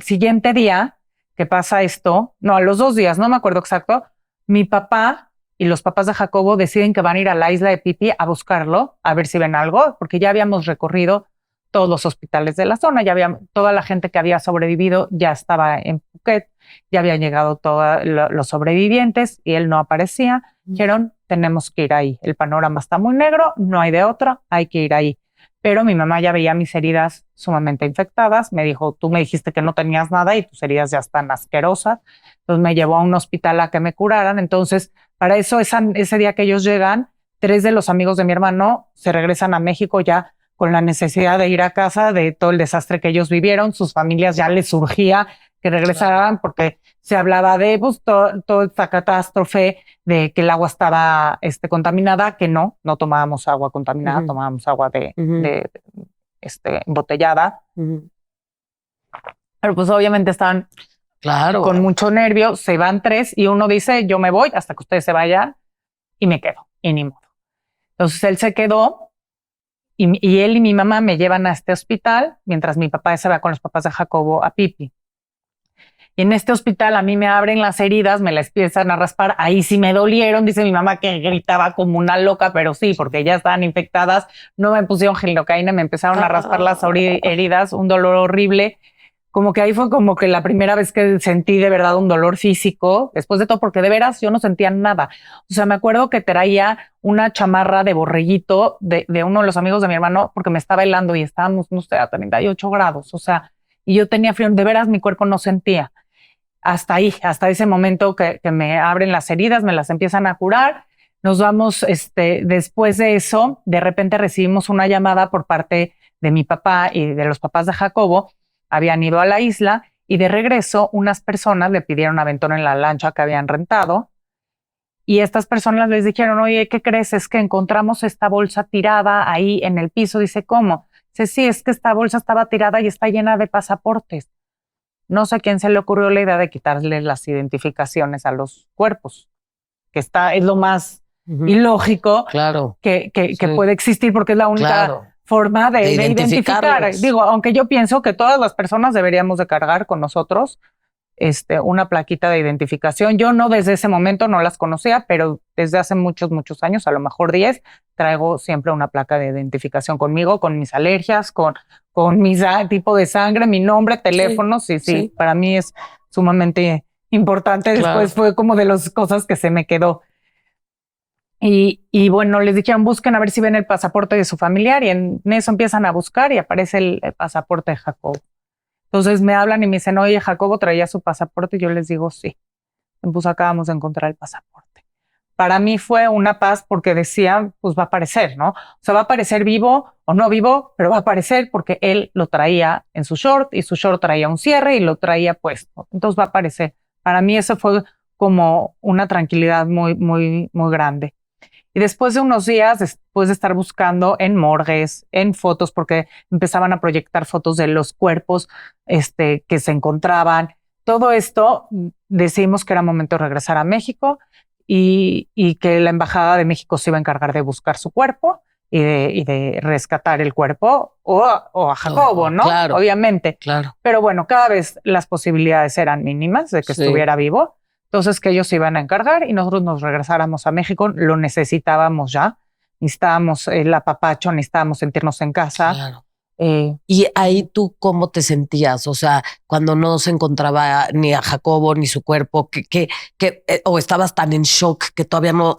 siguiente día que pasa esto, no, a los 2 días, no me acuerdo exacto, mi papá y los papás de Jacobo deciden que van a ir a la isla de Phi Phi a buscarlo, a ver si ven algo, porque ya habíamos recorrido todos los hospitales de la zona, toda la gente que había sobrevivido ya estaba en Phuket, ya habían llegado todos los sobrevivientes y él no aparecía. Dijeron, tenemos que ir ahí, el panorama está muy negro, no hay de otra, hay que ir ahí. Pero mi mamá ya veía mis heridas sumamente infectadas. Me dijo, tú me dijiste que no tenías nada y tus heridas ya están asquerosas. Entonces me llevó a un hospital a que me curaran. Entonces, para eso, ese día que ellos llegan, 3 de los amigos de mi hermano se regresan a México ya con la necesidad de ir a casa de todo el desastre que ellos vivieron. Sus familias ya les surgía que regresaran porque se hablaba de pues, toda esta catástrofe de que el agua estaba contaminada, que no tomábamos agua contaminada, tomábamos agua embotellada. Pero pues obviamente estaban con mucho nervio, se van 3 y uno dice, yo me voy hasta que ustedes se vayan y me quedo, y ni modo. Entonces él se quedó y él y mi mamá me llevan a este hospital mientras mi papá se va con los papás de Jacobo a Phi Phi. Y en este hospital a mí me abren las heridas, me las empiezan a raspar. Ahí sí me dolieron. Dice mi mamá que gritaba como una loca, pero sí, porque ya estaban infectadas. No me pusieron gelidocaína, me empezaron a raspar las heridas, un dolor horrible. Como que ahí fue como que la primera vez que sentí de verdad un dolor físico, después de todo, porque de veras yo no sentía nada. O sea, me acuerdo que traía una chamarra de borreguito de uno de los amigos de mi hermano, porque me estaba helando y estábamos, no sé, a 38 grados. O sea, y yo tenía frío. De veras mi cuerpo no sentía. Hasta ese momento que me abren las heridas, me las empiezan a curar. Nos vamos, después de eso, de repente recibimos una llamada por parte de mi papá y de los papás de Jacobo. Habían ido a la isla y de regreso unas personas le pidieron aventón en la lancha que habían rentado. Y estas personas les dijeron, oye, ¿qué crees? Es que encontramos esta bolsa tirada ahí en el piso. Dice, ¿cómo? Dice, sí, es que esta bolsa estaba tirada y está llena de pasaportes. No sé a quién se le ocurrió la idea de quitarle las identificaciones a los cuerpos, que es lo más ilógico que puede existir, porque es la única forma de identificar. Digo, aunque yo pienso que todas las personas deberíamos de cargar con nosotros una plaquita de identificación. Yo no desde ese momento no las conocía, pero desde hace muchos, muchos años, a lo mejor 10, traigo siempre una placa de identificación conmigo, con mis alergias, con mi tipo de sangre, mi nombre, teléfono. Sí. Para mí es sumamente importante. Después fue como de las cosas que se me quedó. Y bueno, les dijeron, busquen a ver si ven el pasaporte de su familiar, y en eso empiezan a buscar y aparece el pasaporte de Jacobo. Entonces me hablan y me dicen, oye, Jacobo traía su pasaporte, y yo les digo, sí. Pues acabamos de encontrar el pasaporte. Para mí fue una paz, porque decía, pues va a aparecer, ¿no? O sea, va a aparecer vivo o no vivo, pero va a aparecer porque él lo traía en su short, y su short traía un cierre y lo traía puesto. Entonces va a aparecer. Para mí eso fue como una tranquilidad muy, muy, muy grande. Y después de unos días, después de estar buscando en morgues, en fotos, porque empezaban a proyectar fotos de los cuerpos que se encontraban, todo esto, decidimos que era momento de regresar a México y que la Embajada de México se iba a encargar de buscar su cuerpo y de rescatar el cuerpo o a Jacobo, ¿no? Claro, obviamente. Claro. Pero bueno, cada vez las posibilidades eran mínimas de que estuviera vivo. Entonces que ellos se iban a encargar y nosotros nos regresáramos a México. Lo necesitábamos ya. Necesitábamos el apapacho, necesitábamos sentirnos en casa. Claro. ¿Y ahí tú cómo te sentías? O sea, cuando no se encontraba ni a Jacobo ni su cuerpo, o estabas tan en shock que todavía no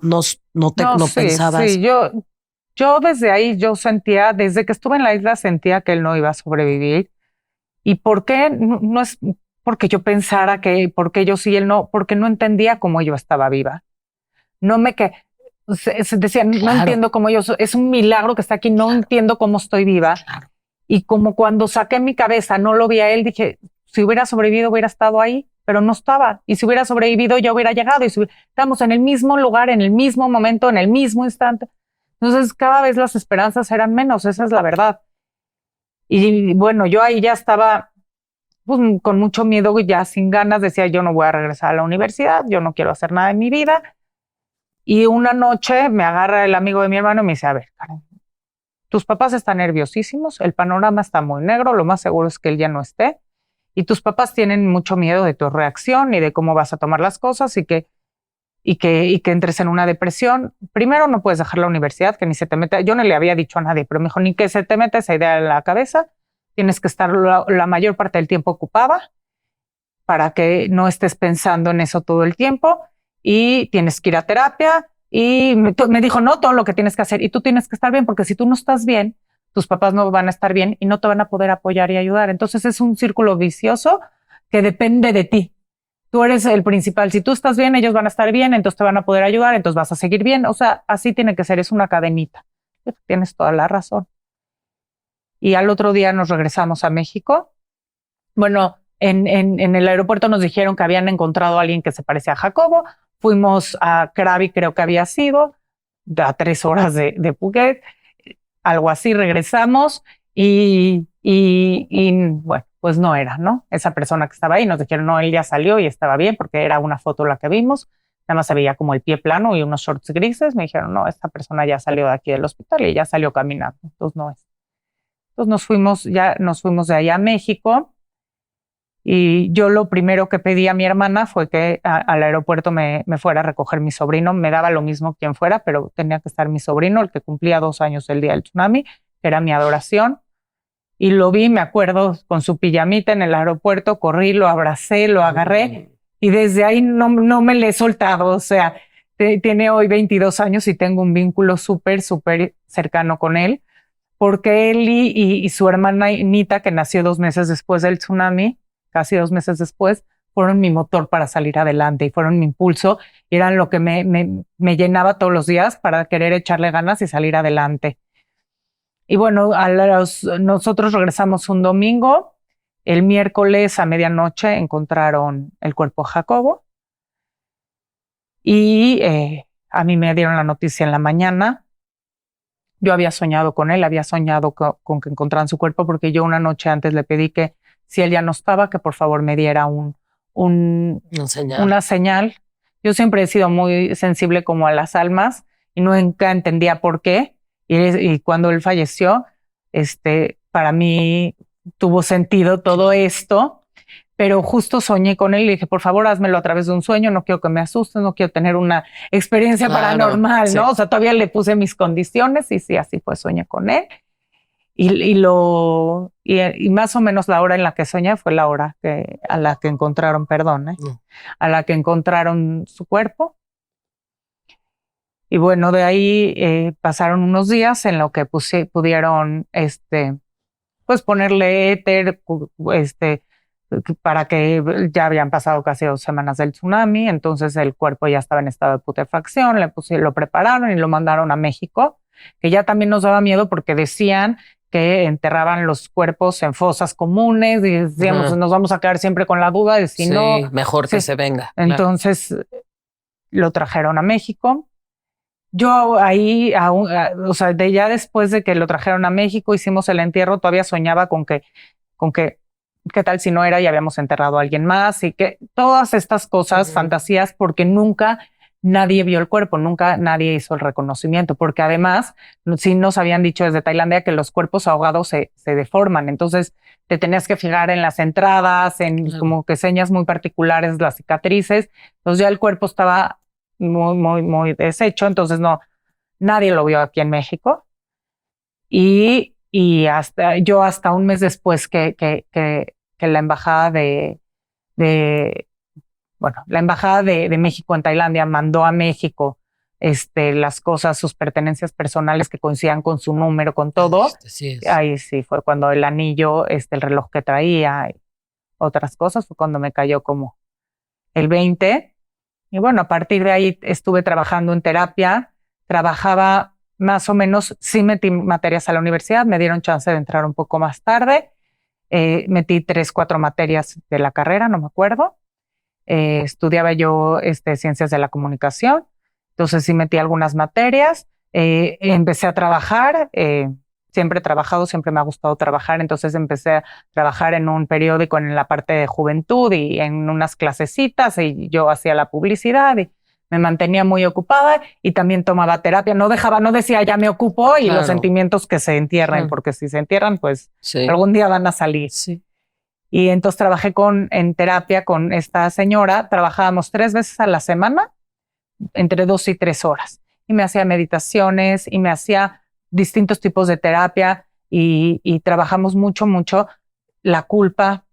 pensabas. Sí, yo desde ahí sentía, desde que estuve en la isla sentía que él no iba a sobrevivir. ¿Y por qué? No es porque yo pensara que, porque yo sí, él no, porque no entendía cómo yo estaba viva. Decía, no entiendo cómo es un milagro que está aquí, no entiendo cómo estoy viva. Claro. Y como cuando saqué mi cabeza, no lo vi a él, dije, si hubiera sobrevivido, hubiera estado ahí, pero no estaba. Y si hubiera sobrevivido, ya hubiera llegado. Y estamos en el mismo lugar, en el mismo momento, en el mismo instante. Entonces, cada vez las esperanzas eran menos, esa es la verdad. Y bueno, yo ahí ya estaba pues, con mucho miedo, ya sin ganas, decía, yo no voy a regresar a la universidad, yo no quiero hacer nada en mi vida. Y una noche me agarra el amigo de mi hermano y me dice, a ver, Karen, tus papás están nerviosísimos, el panorama está muy negro, lo más seguro es que él ya no esté, y tus papás tienen mucho miedo de tu reacción y de cómo vas a tomar las cosas y que entres en una depresión. Primero, no puedes dejar la universidad, que ni se te meta, yo no le había dicho a nadie, pero me dijo, ni que se te meta esa idea en la cabeza, tienes que estar la mayor parte del tiempo ocupada para que no estés pensando en eso todo el tiempo y tienes que ir a terapia. Y me dijo, no, todo lo que tienes que hacer y tú tienes que estar bien, porque si tú no estás bien, tus papás no van a estar bien y no te van a poder apoyar y ayudar. Entonces es un círculo vicioso que depende de ti. Tú eres el principal. Si tú estás bien, ellos van a estar bien, entonces te van a poder ayudar, entonces vas a seguir bien. O sea, así tiene que ser, es una cadenita. Tienes toda la razón. Y al otro día nos regresamos a México. Bueno, en el aeropuerto nos dijeron que habían encontrado a alguien que se parecía a Jacobo. Fuimos a Krabi, creo que había sido, a 3 horas de Phuket, algo así, regresamos y bueno, pues no era, ¿no? Esa persona que estaba ahí, nos dijeron, no, él ya salió y estaba bien porque era una foto la que vimos, nada más se veía como el pie plano y unos shorts grises, me dijeron, no, esta persona ya salió de aquí del hospital y ya salió caminando, entonces no es. Entonces nos fuimos de allá a México. Y yo lo primero que pedí a mi hermana fue que al aeropuerto me fuera a recoger mi sobrino. Me daba lo mismo quien fuera, pero tenía que estar mi sobrino, el que cumplía 2 años el día del tsunami, que era mi adoración. Y lo vi, me acuerdo, con su pijamita en el aeropuerto, corrí, lo abracé, lo agarré y desde ahí no me le he soltado. O sea, tiene hoy 22 años y tengo un vínculo súper cercano con él, porque él y su hermana Nita, que nació 2 meses después del tsunami, casi 2 meses después, fueron mi motor para salir adelante y fueron mi impulso y eran lo que me llenaba todos los días para querer echarle ganas y salir adelante. Y bueno, nosotros regresamos un domingo. El miércoles a medianoche encontraron el cuerpo de Jacobo y a mí me dieron la noticia en la mañana. Yo había soñado con él, había soñado con que encontraran su cuerpo porque yo una noche antes le pedí que si él ya no estaba, que por favor me diera una señal. Yo siempre he sido muy sensible como a las almas y nunca entendía por qué. Y cuando él falleció, para mí tuvo sentido todo esto, pero justo soñé con él y le dije, por favor, házmelo a través de un sueño, no quiero que me asustes, no quiero tener una experiencia paranormal, ¿no? O sea, todavía le puse mis condiciones y sí, así fue, soñé con él. Y más o menos la hora en la que soñé fue la hora a la que encontraron, a la que encontraron su cuerpo. Y bueno, de ahí pasaron unos días en lo que pudieron pues ponerle éter, para que ya habían pasado casi 2 semanas del tsunami, entonces el cuerpo ya estaba en estado de putrefacción, lo prepararon y lo mandaron a México, que ya también nos daba miedo porque decían que enterraban los cuerpos en fosas comunes y decíamos, nos vamos a quedar siempre con la duda de si no. Mejor que se venga. Entonces lo trajeron a México. Yo ahí, o sea, ya después de que lo trajeron a México, hicimos el entierro, todavía soñaba con que qué tal si no era y habíamos enterrado a alguien más y que todas estas cosas, fantasías, porque nunca nadie vio el cuerpo, nunca nadie hizo el reconocimiento, porque además sí nos habían dicho desde Tailandia que los cuerpos ahogados se deforman, entonces te tenías que fijar en las entradas, en como que señas muy particulares, las cicatrices, entonces ya el cuerpo estaba muy deshecho, entonces nadie lo vio aquí en México. Y hasta un mes después que la embajada la embajada de México en Tailandia mandó a México las cosas, sus pertenencias personales que coincidían con su número, con todo. Sí es. Ahí sí fue cuando el anillo, el reloj que traía y otras cosas, fue cuando me cayó como el 20. Y bueno, a partir de ahí estuve trabajando en terapia, trabajaba más o menos, sí metí materias a la universidad, me dieron chance de entrar un poco más tarde, metí 3, 4 materias de la carrera, no me acuerdo. Estudiaba yo ciencias de la comunicación, entonces sí metí algunas materias, empecé a trabajar, siempre he trabajado, siempre me ha gustado trabajar, entonces empecé a trabajar en un periódico en la parte de juventud y en unas clasecitas y yo hacía la publicidad y me mantenía muy ocupada y también tomaba terapia, no decía ya me ocupo y los sentimientos que se entierran, porque si se entierran pues algún día van a salir. Sí. Y entonces trabajé en terapia con esta señora, trabajábamos 3 veces a la semana, entre 2 y 3 horas. Y me hacía meditaciones y me hacía distintos tipos de terapia y trabajamos mucho la culpa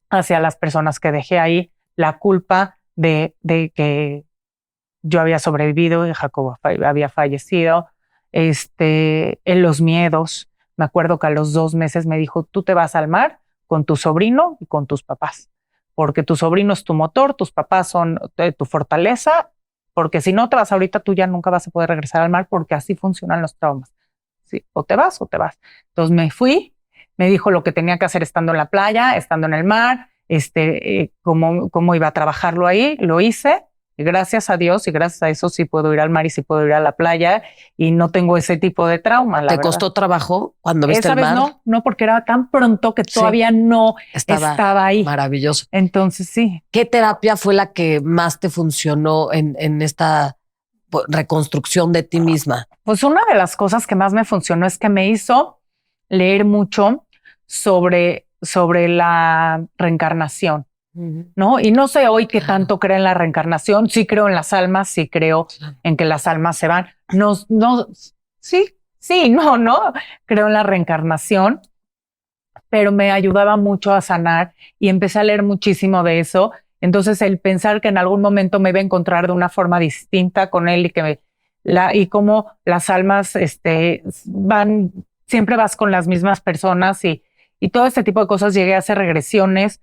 hacia las personas que dejé ahí, la culpa de que yo había sobrevivido y Jacobo había fallecido, en los miedos. Me acuerdo que a los 2 meses me dijo, tú te vas al mar con tu sobrino y con tus papás, porque tu sobrino es tu motor, tus papás son tu fortaleza, porque si no te vas ahorita, tú ya nunca vas a poder regresar al mar, porque así funcionan los traumas. Sí, o te vas o te vas. Entonces me fui, me dijo lo que tenía que hacer estando en la playa, estando en el mar, cómo iba a trabajarlo ahí, lo hice. Y gracias a Dios y gracias a eso sí puedo ir al mar y sí puedo ir a la playa y no tengo ese tipo de trauma. ¿Te costó trabajo cuando viste el mar? Esa vez no, porque era tan pronto que todavía no estaba ahí. Maravilloso. Entonces sí. ¿Qué terapia fue la que más te funcionó en esta reconstrucción de ti misma? Pues una de las cosas que más me funcionó es que me hizo leer mucho sobre la reencarnación. ¿No? Y no sé hoy qué tanto creo en la reencarnación, sí creo en las almas, sí creo en que las almas se van. No, creo en la reencarnación, pero me ayudaba mucho a sanar y empecé a leer muchísimo de eso. Entonces el pensar que en algún momento me iba a encontrar de una forma distinta con él y cómo las almas siempre vas con las mismas personas y todo este tipo de cosas, llegué a hacer regresiones.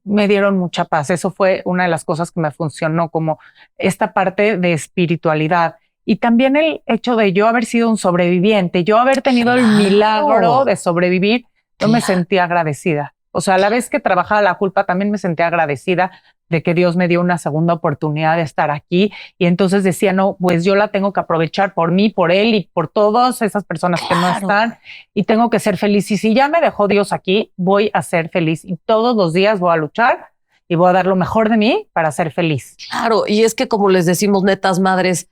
Me dieron mucha paz. Eso fue una de las cosas que me funcionó, como esta parte de espiritualidad. Y también el hecho de yo haber sido un sobreviviente, yo haber tenido el milagro de sobrevivir, yo me sentía agradecida. O sea, a la vez que trabajaba la culpa, también me sentía agradecida de que Dios me dio una segunda oportunidad de estar aquí. Y entonces decía, no, pues yo la tengo que aprovechar por mí, por él y por todas esas personas que no están. Y tengo que ser feliz. Y si ya me dejó Dios aquí, voy a ser feliz. Y todos los días voy a luchar y voy a dar lo mejor de mí para ser feliz. Claro, y es que como les decimos, netas madres,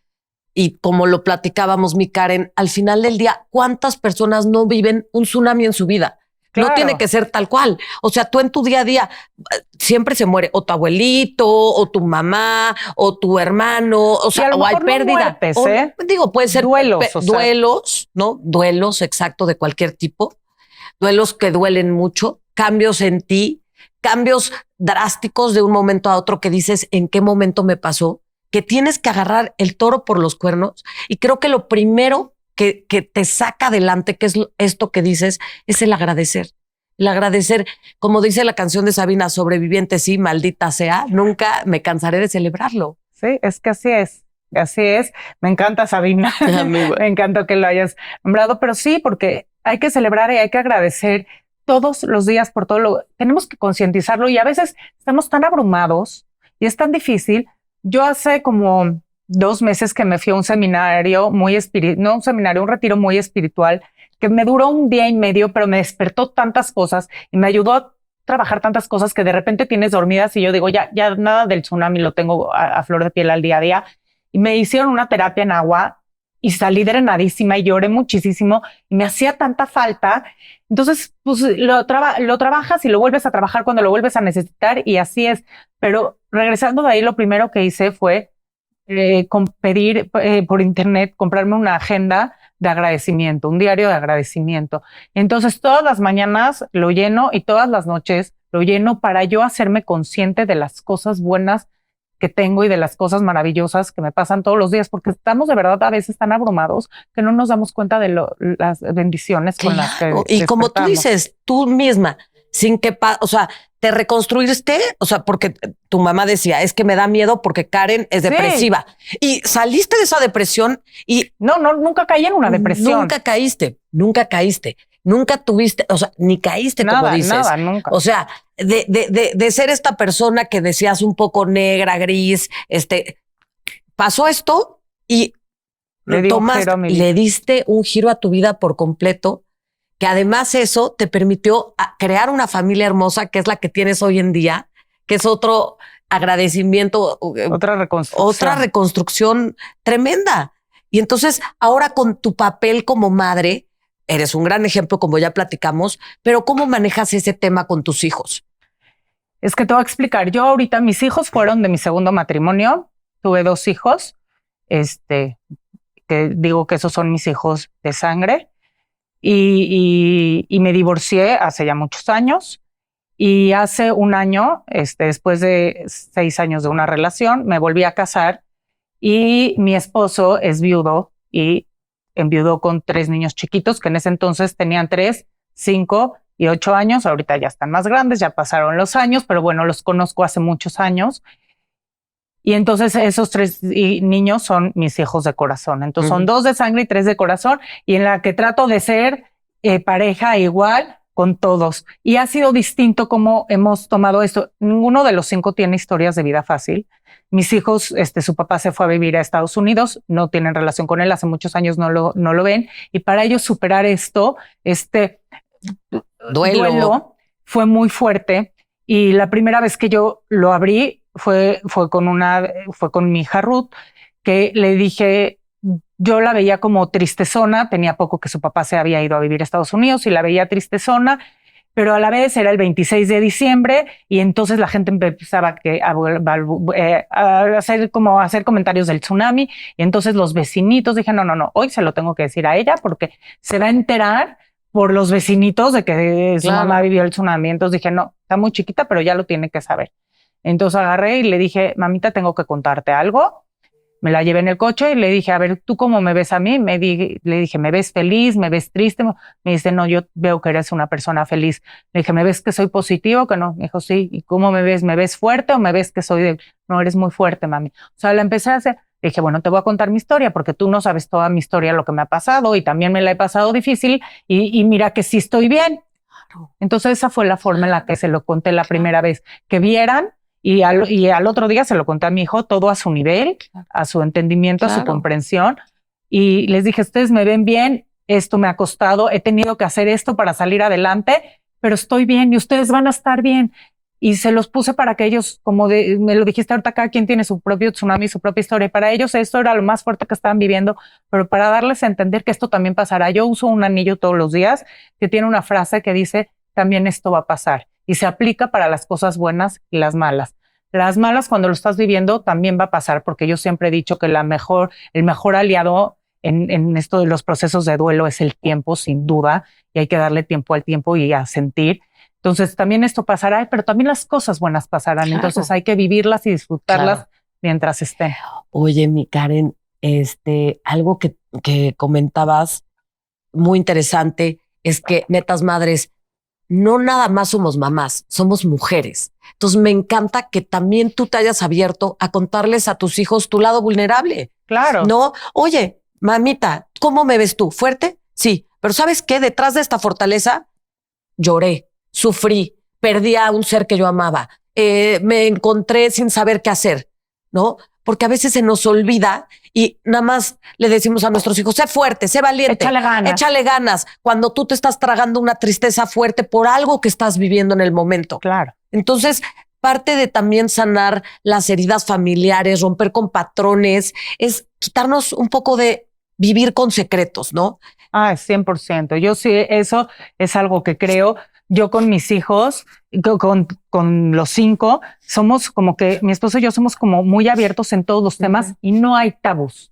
y como lo platicábamos, mi Karen, al final del día, ¿cuántas personas no viven un tsunami en su vida? Claro. No tiene que ser tal cual. O sea, tú en tu día a día siempre se muere o tu abuelito, o tu mamá, o tu hermano, o sea, o hay pérdida. Muertes, digo, puede ser duelos, ¿no? Duelos, exacto, de cualquier tipo. Duelos que duelen mucho, cambios en ti, cambios drásticos de un momento a otro que dices, ¿en qué momento me pasó? Que tienes que agarrar el toro por los cuernos. Y creo que lo primero que te saca adelante, que es esto que dices, es el agradecer. El agradecer, como dice la canción de Sabina, sobreviviente, sí, maldita sea, nunca me cansaré de celebrarlo. Sí, es que así es. Así es. Me encanta, Sabina. Me encanta que lo hayas nombrado, pero sí, porque hay que celebrar y hay que agradecer todos los días por todo tenemos que concientizarlo y a veces estamos tan abrumados y es tan difícil. Yo hace como 2 meses que me fui a un seminario un retiro muy espiritual que me duró 1 día y medio, pero me despertó tantas cosas y me ayudó trabajar tantas cosas que de repente tienes dormidas y yo digo, ya nada del tsunami lo tengo a flor de piel al día a día. Y me hicieron una terapia en agua y salí drenadísima y lloré muchísimo y me hacía tanta falta. Entonces, pues lo trabajas y lo vuelves a trabajar cuando lo vuelves a necesitar y así es. Pero regresando de ahí, lo primero que hice fue pedir por internet, comprarme una agenda de agradecimiento, un diario de agradecimiento. Entonces, todas las mañanas lo lleno y todas las noches lo lleno para yo hacerme consciente de las cosas buenas que tengo y de las cosas maravillosas que me pasan todos los días, porque estamos de verdad a veces tan abrumados que no nos damos cuenta de las bendiciones con las que y como tú dices, tú misma, sin que, o sea, te reconstruiste, o sea, porque tu mamá decía, es que me da miedo porque Karen es depresiva. Y saliste de esa depresión y... No, nunca caí en una depresión. Nunca caíste. Nunca tuviste, o sea, ni caíste, nada, como dices. Nada, nunca. O sea, de ser esta persona que decías un poco negra, gris, pasó esto y le diste un giro a tu vida por completo, que además eso te permitió crear una familia hermosa, que es la que tienes hoy en día, que es otro agradecimiento. Otra reconstrucción tremenda. Y entonces, ahora con tu papel como madre, eres un gran ejemplo, como ya platicamos, pero ¿cómo manejas ese tema con tus hijos? Es que te voy a explicar. Yo ahorita, mis hijos fueron de mi segundo matrimonio. Tuve 2 hijos, que digo que esos son mis hijos de sangre. Y me divorcié hace ya muchos años. Y hace un año, después de 6 años de una relación, me volví a casar y mi esposo es viudo y enviudó con 3 niños chiquitos que en ese entonces tenían 3, 5 y 8 años. Ahorita ya están más grandes, ya pasaron los años, pero bueno, los conozco hace muchos años. Y entonces esos 3 niños son mis hijos de corazón. Entonces son 2 de sangre y 3 de corazón, y en la que trato de ser pareja igual con todos. Y ha sido distinto cómo hemos tomado esto. Ninguno de los 5 tiene historias de vida fácil. Mis hijos, su papá se fue a vivir a Estados Unidos, no tienen relación con él, hace muchos años no lo ven. Y para ellos superar esto, duelo fue muy fuerte. Y la primera vez que yo lo abrí fue con mi hija Ruth, que le dije, yo la veía como tristezona, tenía poco que su papá se había ido a vivir a Estados Unidos y la veía tristezona, pero a la vez era el 26 de diciembre y entonces la gente empezaba a hacer comentarios del tsunami, y entonces los vecinitos, dije, no, hoy se lo tengo que decir a ella porque se va a enterar por los vecinitos de que su mamá vivió el tsunami. Entonces dije, no, está muy chiquita, pero ya lo tiene que saber. Entonces agarré y le dije, mamita, tengo que contarte algo. Me la llevé en el coche y le dije, a ver, ¿tú cómo me ves a mí? Le dije, ¿me ves feliz? ¿Me ves triste? Me dice, no, yo veo que eres una persona feliz. Le dije, ¿me ves que soy positivo? Que no. Me dijo, sí. ¿Y cómo me ves? ¿Me ves fuerte o me ves que soy débil? No, eres muy fuerte, mami. O sea, la empecé a hacer. Le dije, bueno, te voy a contar mi historia porque tú no sabes toda mi historia, lo que me ha pasado, y también me la he pasado difícil y mira que sí estoy bien. Entonces esa fue la forma en la que se lo conté la primera vez, que vieran. Y al otro día se lo conté a mi hijo, todo a su nivel, a su entendimiento, a su comprensión. Y les dije, ustedes me ven bien, esto me ha costado, he tenido que hacer esto para salir adelante, pero estoy bien y ustedes van a estar bien. Y se los puse para que ellos, me lo dijiste ahorita, cada quien tiene su propio tsunami, su propia historia. Y para ellos esto era lo más fuerte que estaban viviendo, pero para darles a entender que esto también pasará. Yo uso un anillo todos los días que tiene una frase que dice, también esto va a pasar. Y se aplica para las cosas buenas y las malas. Las malas, cuando lo estás viviendo, también va a pasar, porque yo siempre he dicho que el mejor aliado en esto de los procesos de duelo es el tiempo, sin duda, y hay que darle tiempo al tiempo y a sentir. Entonces, también esto pasará, pero también las cosas buenas pasarán. Entonces, hay que vivirlas y disfrutarlas mientras estén. Oye, mi Karen, algo que comentabas muy interesante es que, netas madres, no nada más somos mamás, somos mujeres. Entonces me encanta que también tú te hayas abierto a contarles a tus hijos tu lado vulnerable. Claro. No, oye, mamita, ¿cómo me ves tú? ¿Fuerte? Sí, pero ¿sabes qué? Detrás de esta fortaleza lloré, sufrí, perdí a un ser que yo amaba, me encontré sin saber qué hacer, ¿no? Porque a veces se nos olvida y nada más le decimos a nuestros hijos, sé fuerte, sé valiente. Échale ganas. Cuando tú te estás tragando una tristeza fuerte por algo que estás viviendo en el momento. Claro. Entonces, parte de también sanar las heridas familiares, romper con patrones, es quitarnos un poco de vivir con secretos, ¿no? 100%. Yo sí, eso es algo que creo. Yo con mis hijos, con los 5, somos como que mi esposo y yo somos como muy abiertos en todos los temas y no hay tabús.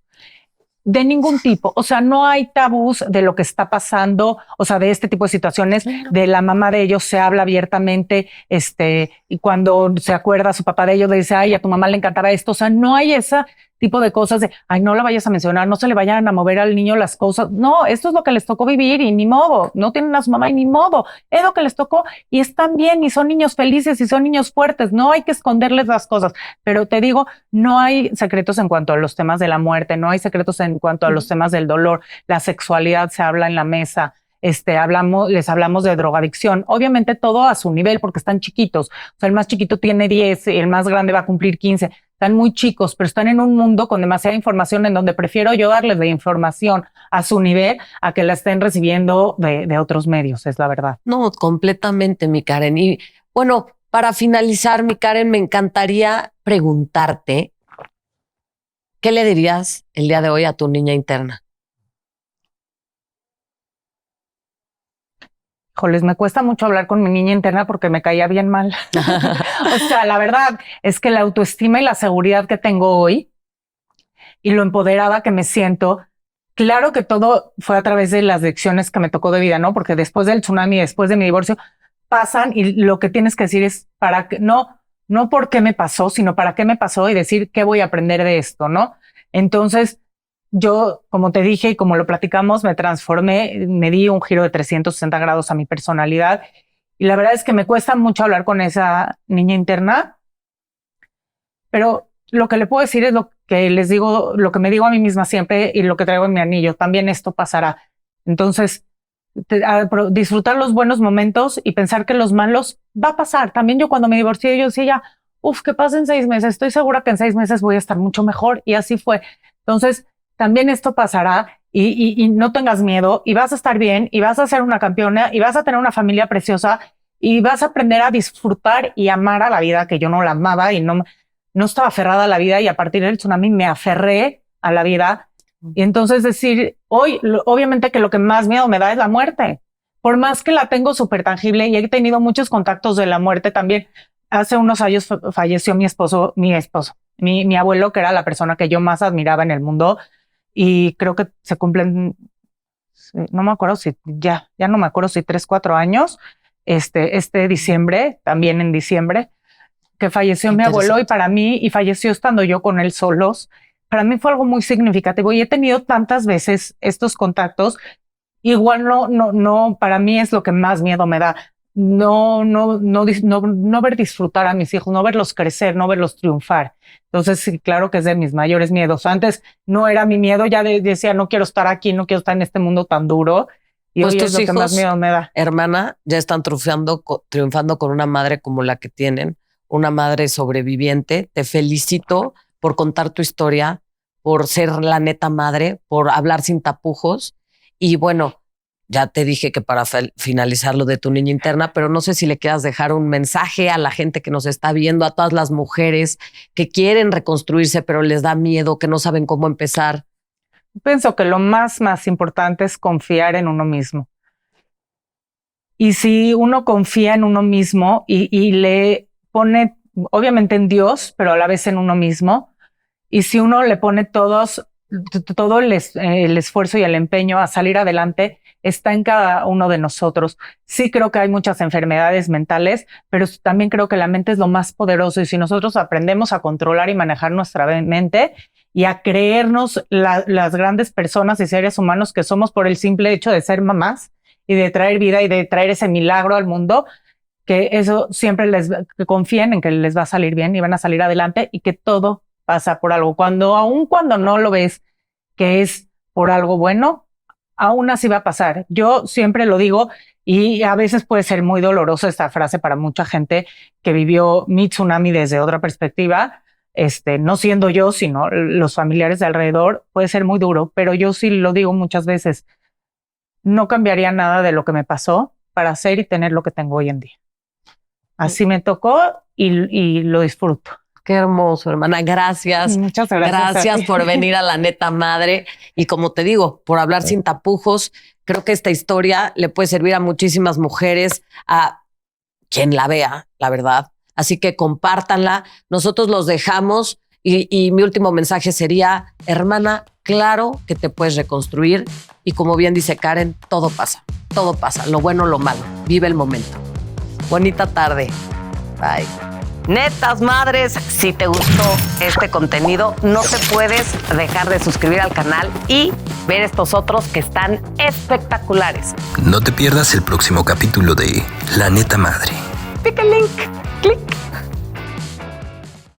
De ningún tipo, o sea, no hay tabús de lo que está pasando, o sea, de este tipo de situaciones, de la mamá de ellos se habla abiertamente, y cuando se acuerda su papá de ellos, le dice, ay, a tu mamá le encantaba esto, o sea, no hay ese tipo de cosas de, ay, no la vayas a mencionar, no se le vayan a mover al niño las cosas, no, esto es lo que les tocó vivir y ni modo, no tienen a su mamá y ni modo, es lo que les tocó y están bien y son niños felices y son niños fuertes, no hay que esconderles las cosas, pero te digo, no hay secretos en cuanto a los temas de la muerte, no hay secretos en cuanto a los temas del dolor, la sexualidad se habla en la mesa, les hablamos de drogadicción, obviamente todo a su nivel porque están chiquitos, o sea, el más chiquito tiene 10 y el más grande va a cumplir 15, están muy chicos, pero están en un mundo con demasiada información en donde prefiero yo darles de información a su nivel a que la estén recibiendo de otros medios, es la verdad. No, completamente, mi Karen. Y bueno, para finalizar, mi Karen, me encantaría preguntarte, ¿qué le dirías el día de hoy a tu niña interna? Joles, me cuesta mucho hablar con mi niña interna porque me caía bien mal. O sea, la verdad es que la autoestima y la seguridad que tengo hoy y lo empoderada que me siento, claro que todo fue a través de las lecciones que me tocó de vida, ¿no? Porque después del tsunami, después de mi divorcio, pasan y lo que tienes que decir es para que, no por qué me pasó, sino para qué me pasó y decir qué voy a aprender de esto, ¿no? Entonces, yo, como te dije y como lo platicamos, me transformé, me di un giro de 360 grados a mi personalidad y la verdad es que me cuesta mucho hablar con esa niña interna, pero lo que le puedo decir es lo que les digo, lo que me digo a mí misma siempre y lo que traigo en mi anillo, también esto pasará. Entonces, disfrutar los buenos momentos y pensar que los malos va a pasar. También yo cuando me divorcié, yo decía, que pasen 6 meses, estoy segura que en 6 meses voy a estar mucho mejor y así fue. Entonces, también esto pasará y no tengas miedo y vas a estar bien y vas a ser una campeona y vas a tener una familia preciosa y vas a aprender a disfrutar y amar a la vida, que yo no la amaba y no estaba aferrada a la vida y a partir del tsunami me aferré a la vida. Y entonces decir, hoy, obviamente que lo que más miedo me da es la muerte. Por más que la tengo súper tangible y he tenido muchos contactos de la muerte también. Hace unos años falleció mi abuelo, que era la persona que yo más admiraba en el mundo. Y creo que se cumplen, no me acuerdo si ya no me acuerdo si 3, 4 años, este diciembre, también en diciembre, que falleció mi abuelo y para mí, y falleció estando yo con él solos, para mí fue algo muy significativo y he tenido tantas veces estos contactos, igual no, para mí es lo que más miedo me da. No ver disfrutar a mis hijos, no verlos crecer, no verlos triunfar. Entonces, sí, claro que es de mis mayores miedos. Antes no era mi miedo, ya decía, no quiero estar aquí, no quiero estar en este mundo tan duro. Y pues hoy es lo que más miedo me da. Hermana, ya están triunfando con una madre como la que tienen, una madre sobreviviente. Te felicito por contar tu historia, por ser la neta madre, por hablar sin tapujos. Y bueno, ya te dije que para finalizar lo de tu niña interna, pero no sé si le quieras dejar un mensaje a la gente que nos está viendo, a todas las mujeres que quieren reconstruirse, pero les da miedo, que no saben cómo empezar. Pienso que lo más importante es confiar en uno mismo. Y si uno confía en uno mismo y le pone, obviamente en Dios, pero a la vez en uno mismo, y si uno le pone todo el esfuerzo y el empeño a salir adelante, está en cada uno de nosotros. Sí creo que hay muchas enfermedades mentales, pero también creo que la mente es lo más poderoso y si nosotros aprendemos a controlar y manejar nuestra mente y a creernos las grandes personas y seres humanos que somos por el simple hecho de ser mamás y de traer vida y de traer ese milagro al mundo, que eso siempre que confíen en que les va a salir bien y van a salir adelante y que todo pasa por algo. Aun cuando no lo ves que es por algo bueno, aún así va a pasar. Yo siempre lo digo y a veces puede ser muy dolorosa esta frase para mucha gente que vivió mi tsunami desde otra perspectiva, no siendo yo, sino los familiares de alrededor, puede ser muy duro, pero yo sí lo digo muchas veces, no cambiaría nada de lo que me pasó para hacer y tener lo que tengo hoy en día. Así me tocó y lo disfruto. Qué hermoso, hermana. Gracias. Muchas gracias. Gracias por venir a La Neta Madre. Y como te digo, por hablar sin tapujos, creo que esta historia le puede servir a muchísimas mujeres, a quien la vea, la verdad. Así que compártanla. Nosotros los dejamos y mi último mensaje sería, hermana, claro que te puedes reconstruir y como bien dice Karen, todo pasa, lo bueno, lo malo. Vive el momento. Bonita tarde. Bye. Netas madres, si te gustó este contenido, no te puedes dejar de suscribir al canal y ver estos otros que están espectaculares. No te pierdas el próximo capítulo de La Neta Madre. Pica el link, clic.